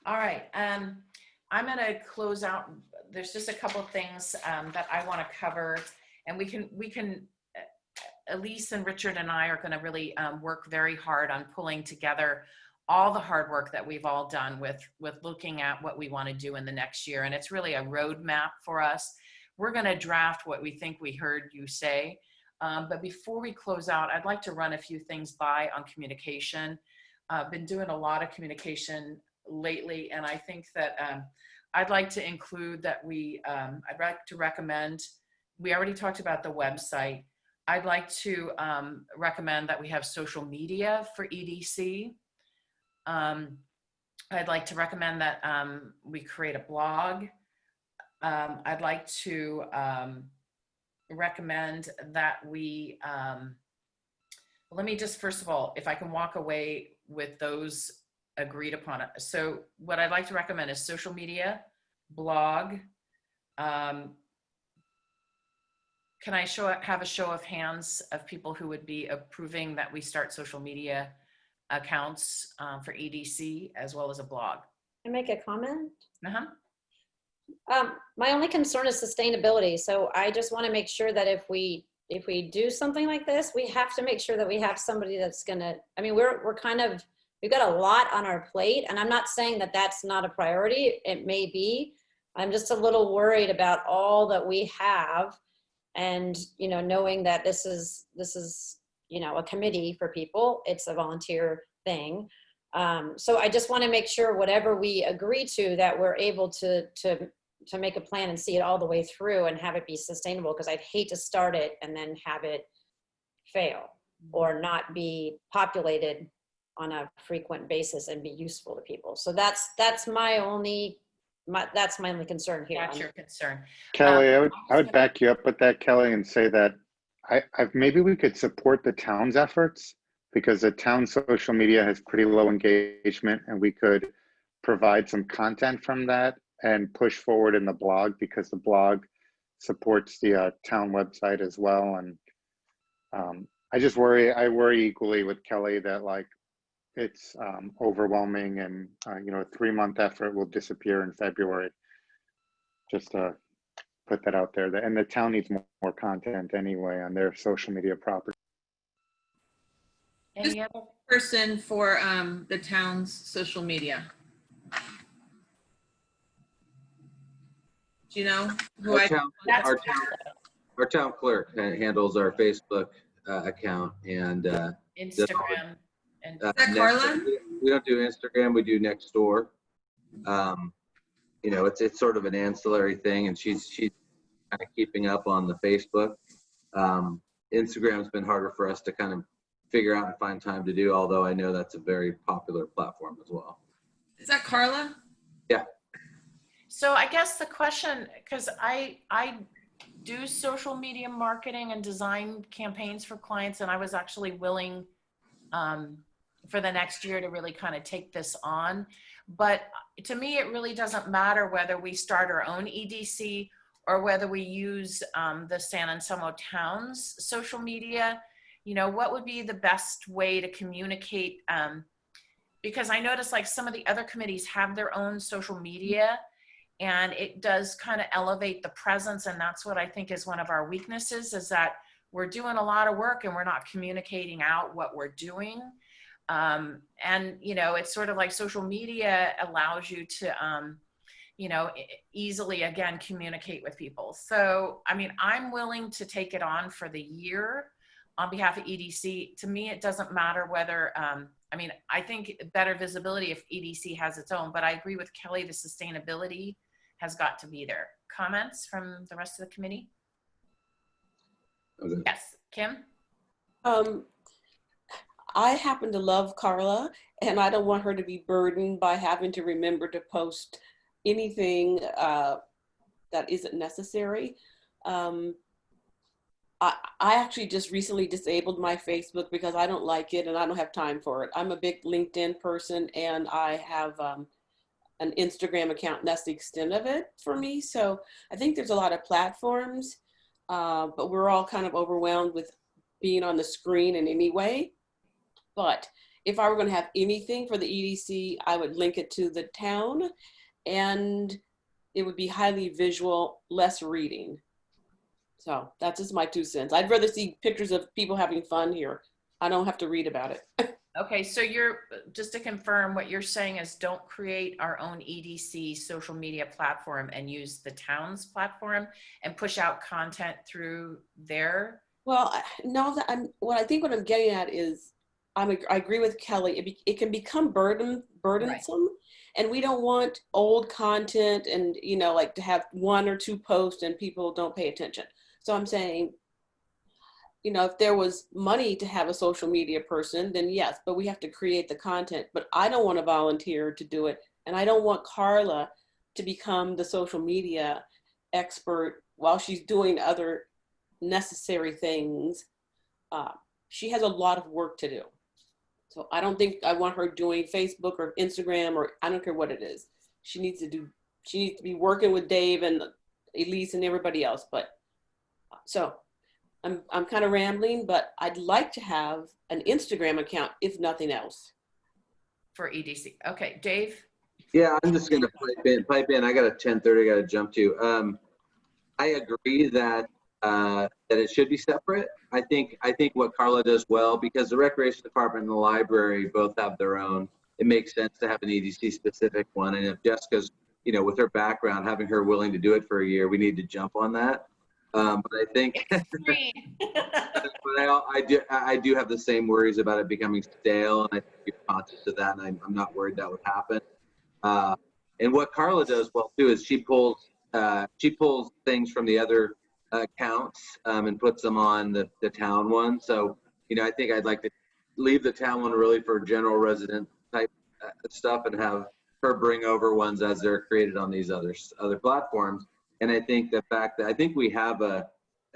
All right. I'm going to close out. There's just a couple of things that I want to cover, and we can Elise and Richard and I are going to really work very hard on pulling together all the hard work that we've all done with looking at what we want to do in the next year. And it's really a roadmap for us. We're going to draft what we think we heard you say. But before we close out, I'd like to run a few things by on communication. I've been doing a lot of communication lately, and I think that I'd like to include that I'd like to recommend, we already talked about the website. I'd like to recommend that we have social media for EDC. I'd like to recommend that we create a blog. I'd like to recommend that we, let me just, first of all, if I can walk away with those agreed upon it. So what I'd like to recommend is social media, blog. Can I have a show of hands of people who would be approving that we start social media accounts for EDC as well as a blog?
Can I make a comment?
Uh-huh.
My only concern is sustainability. So I just want to make sure that if we do something like this, we have to make sure that we have somebody that's gonna, I mean, we've got a lot on our plate, and I'm not saying that that's not a priority. It may be. I'm just a little worried about all that we have, and, you know, knowing that this is, you know, a committee for people. It's a volunteer thing. So I just want to make sure whatever we agree to, that we're able to make a plan and see it all the way through and have it be sustainable, because I'd hate to start it and then have it fail or not be populated on a frequent basis and be useful to people. So that's my only concern here.
That's your concern.
Kelly, I would back you up with that, Kelly, and say that maybe we could support the town's efforts, because the town social media has pretty low engagement, and we could provide some content from that and push forward in the blog, because the blog supports the town website as well. And I worry equally with Kelly that, like, it's overwhelming, and you know, a 3-month effort will disappear in February. Just to put that out there. And the town needs more content anyway on their social media property.
Any other
person for the town's social media? Do you know who
Our town clerk handles our Facebook account and
Instagram. And
is that Carla?
We don't do Instagram. We do Nextdoor. You know, it's sort of an ancillary thing, and she's kind of keeping up on the Facebook. Instagram's been harder for us to kind of figure out and find time to do, although I know that's a very popular platform as well.
Is that Carla?
Yeah.
So I guess the question, because I do social media marketing and design campaigns for clients, and I was actually willing for the next year to really kind of take this on. But to me, it really doesn't matter whether we start our own EDC or whether we use the San Anselmo Town's social media. You know, what would be the best way to communicate? Because I noticed, like, some of the other committees have their own social media, and it does kind of elevate the presence. And that's what I think is one of our weaknesses, is that we're doing a lot of work and we're not communicating out what we're doing. And, you know, it's sort of like social media allows you to, you know, easily, again, communicate with people. So, I mean, I'm willing to take it on for the year on behalf of EDC. To me, it doesn't matter whether, I mean, I think better visibility if EDC has its own, but I agree with Kelly, the sustainability has got to be there. Comments from the rest of the committee?
Okay.
Yes, Kim?
I happen to love Carla, and I don't want her to be burdened by having to remember to post anything that isn't necessary. I actually just recently disabled my Facebook because I don't like it and I don't have time for it. I'm a big LinkedIn person, and I have an Instagram account, and that's the extent of it for me. So I think there's a lot of platforms, but we're all kind of overwhelmed with being on the screen in any way. But if I were going to have anything for the EDC, I would link it to the town, and it would be highly visual, less reading. So that's just my 2 cents. I'd rather see pictures of people having fun here. I don't have to read about it.
Okay, so you're, just to confirm, what you're saying is don't create our own EDC social media platform and use the town's platform and push out content through there?
Well, no, what I'm getting at is, I agree with Kelly. It can become burdensome, right. And we don't want old content and, like to have 1 or 2 posts and people don't pay attention. So I'm saying, if there was money to have a social media person, then yes, but we have to create the content. But I don't want to volunteer to do it. And I don't want Carla to become the social media expert while she's doing other necessary things. She has a lot of work to do. So I don't think I want her doing Facebook or Instagram, or I don't care what it is. She needs to be working with Dave and Elise and everybody else. But so I'm kind of rambling, but I'd like to have an Instagram account, if nothing else.
For EDC. Okay, Dave?
Yeah, I'm just gonna pipe in. I got a 10:30 I gotta jump to. I agree that it should be separate. I think what Carla does well, because the recreation department and the library both have their own, it makes sense to have an EDC specific one. And if Jessica's, with her background, having her willing to do it for a year, we need to jump on that. But I think, but I do have the same worries about it becoming stale, and I think you're conscious of that, and I'm not worried that would happen. And what Carla does well too is she pulls things from the other accounts and puts them on the town one. So I think I'd like to leave the town one really for general resident type stuff and have her bring over ones as they're created on these other platforms. And I think the fact that I think we have an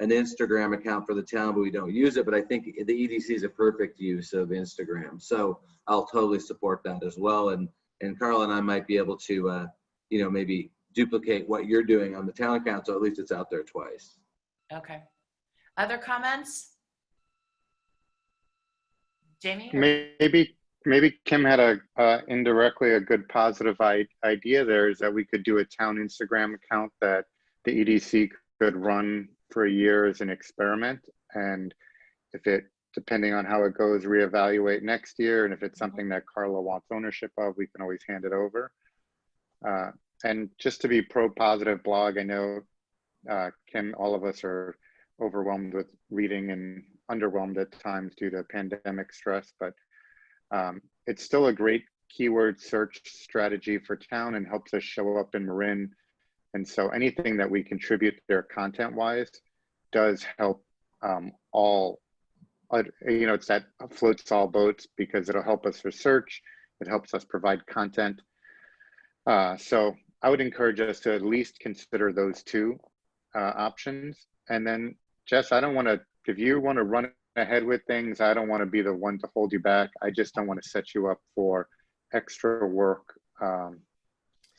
Instagram account for the town, but we don't use it. But I think the EDC is a perfect use of Instagram. So I'll totally support that as well. And Carla and I might be able to, maybe duplicate what you're doing on the town account. So at least it's out there twice.
Okay. Other comments? Jamie?
Maybe Kim had indirectly a good positive idea there, is that we could do a town Instagram account that the EDC could run for a year as an experiment. And if it, depending on how it goes, reevaluate next year. And if it's something that Carla wants ownership of, we can always hand it over. And just to be pro-positive blog, I know, Kim, all of us are overwhelmed with reading and underwhelmed at times due to pandemic stress, but it's still a great keyword search strategy for town and helps us show up in Marin. And so anything that we contribute there content-wise does help all, it's that floats all boats, because it'll help us research, it helps us provide content. So I would encourage us to at least consider those 2 options. And then, Jess, I don't want to, if you want to run ahead with things, I don't want to be the one to hold you back. I just don't want to set you up for extra work.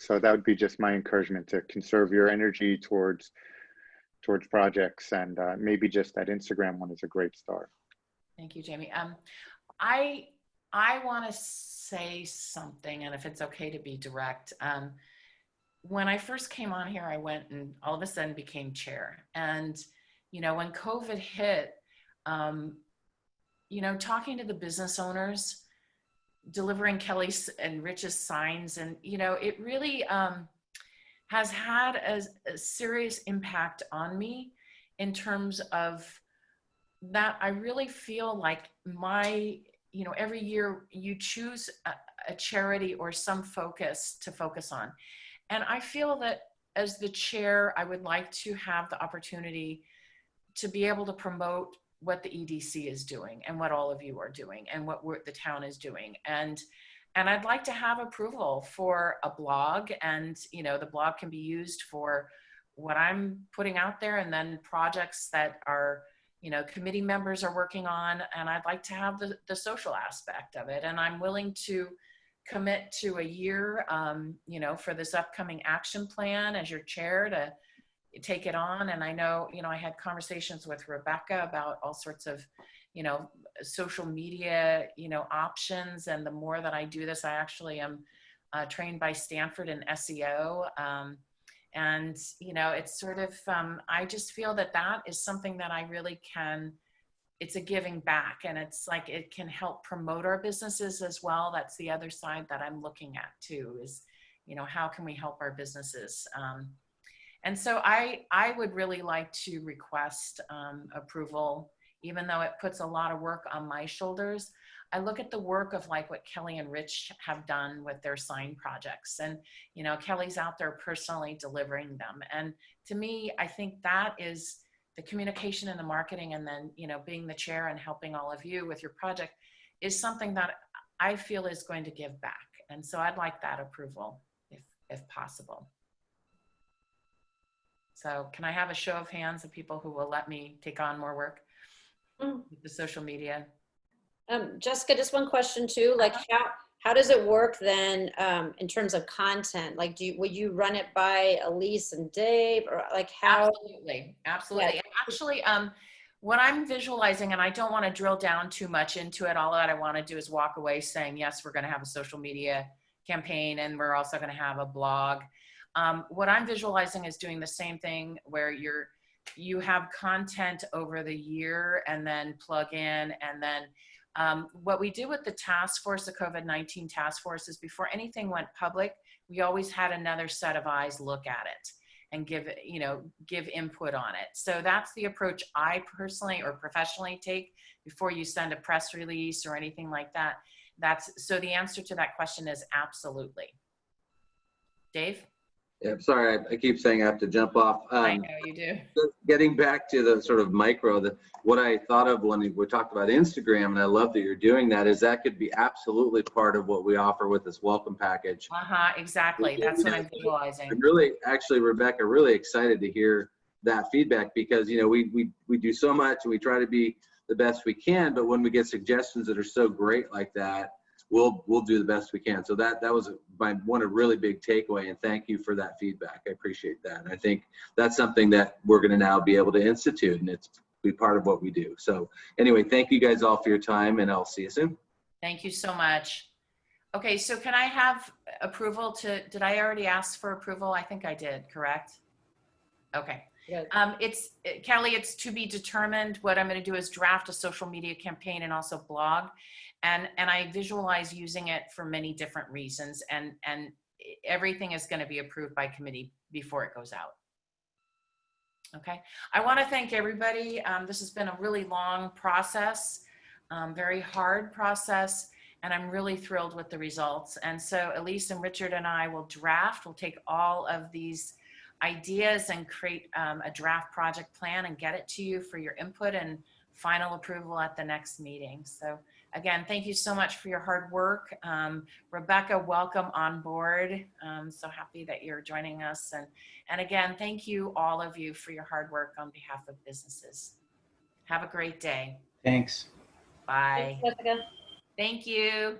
So that would be just my encouragement, to conserve your energy towards projects, and maybe just that Instagram one is a great start.
Thank you, Jamie. I want to say something, and if it's okay to be direct. When I first came on here, I went and all of a sudden became chair. And, when COVID hit, talking to the business owners, delivering Kelly's and Rich's signs, and, it really has had a serious impact on me in terms of that. I really feel like every year you choose a charity or some focus to focus on. And I feel that as the chair, I would like to have the opportunity to be able to promote what the EDC is doing and what all of you are doing and what the town is doing. And I'd like to have approval for a blog, and the blog can be used for what I'm putting out there, and then projects that are, committee members are working on. And I'd like to have the social aspect of it. And I'm willing to commit to a year, for this upcoming action plan as your chair to take it on. And I know, I had conversations with Rebecca about all sorts of, social media, options. And the more that I do this, I actually am trained by Stanford in SEO. And, it's sort of, I just feel that is something that I really can, it's a giving back, and it's like, it can help promote our businesses as well. That's the other side that I'm looking at too, is, how can we help our businesses? And so I would really like to request approval, even though it puts a lot of work on my shoulders. I look at the work of like what Kelly and Rich have done with their sign projects, and Kelly's out there personally delivering them. And to me, I think that is the communication and the marketing, and then being the chair and helping all of you with your project is something that I feel is going to give back. And so I'd like that approval if possible. So can I have a show of hands of people who will let me take on more work with the social media?
Jessica, just one question too, like how does it work then in terms of content? Like would you run it by Elise and Dave, or like how?
Absolutely. Yeah. Actually, what I'm visualizing, and I don't want to drill down too much into it, all that I want to do is walk away saying, yes, we're going to have a social media campaign, and we're also going to have a blog. What I'm visualizing is doing the same thing where you have content over the year and then plug in, and then what we do with the task force, the COVID-19 task force, is before anything went public, we always had another set of eyes look at it and give input on it. So that's the approach I personally or professionally take before you send a press release or anything like that. So the answer to that question is absolutely. Dave?
Yeah, I'm sorry, I keep saying I have to jump off.
I know you do.
Getting back to the sort of micro, what I thought of when we talked about Instagram, and I love that you're doing that, is that could be absolutely part of what we offer with this welcome package.
Exactly. That's what I'm visualizing.
I'm really, actually, Rebecca, really excited to hear that feedback, because we do so much and we try to be the best we can, but when we get suggestions that are so great like that, we'll do the best we can. So that was a really big takeaway, and thank you for that feedback. I appreciate that. And I think that's something that we're going to now be able to institute, and it's be part of what we do. So anyway, thank you guys all for your time, and I'll see you soon.
Thank you so much. Okay, so can I have approval did I already ask for approval? I think I did, correct? Okay. Kelly, it's to be determined. What I'm going to do is draft a social media campaign and also blog. And I visualize using it for many different reasons, and everything is going to be approved by committee before it goes out. Okay. I want to thank everybody. This has been a really long process, very hard process, and I'm really thrilled with the results. And so Elise and Richard and I will take all of these ideas and create a draft project plan and get it to you for your input and final approval at the next meeting. So again, thank you so much for your hard work. Rebecca, welcome on board. So happy that you're joining us. And again, thank you, all of you, for your hard work on behalf of businesses. Have a great day.
Thanks.
Bye.
Thanks, Jessica.
Thank you.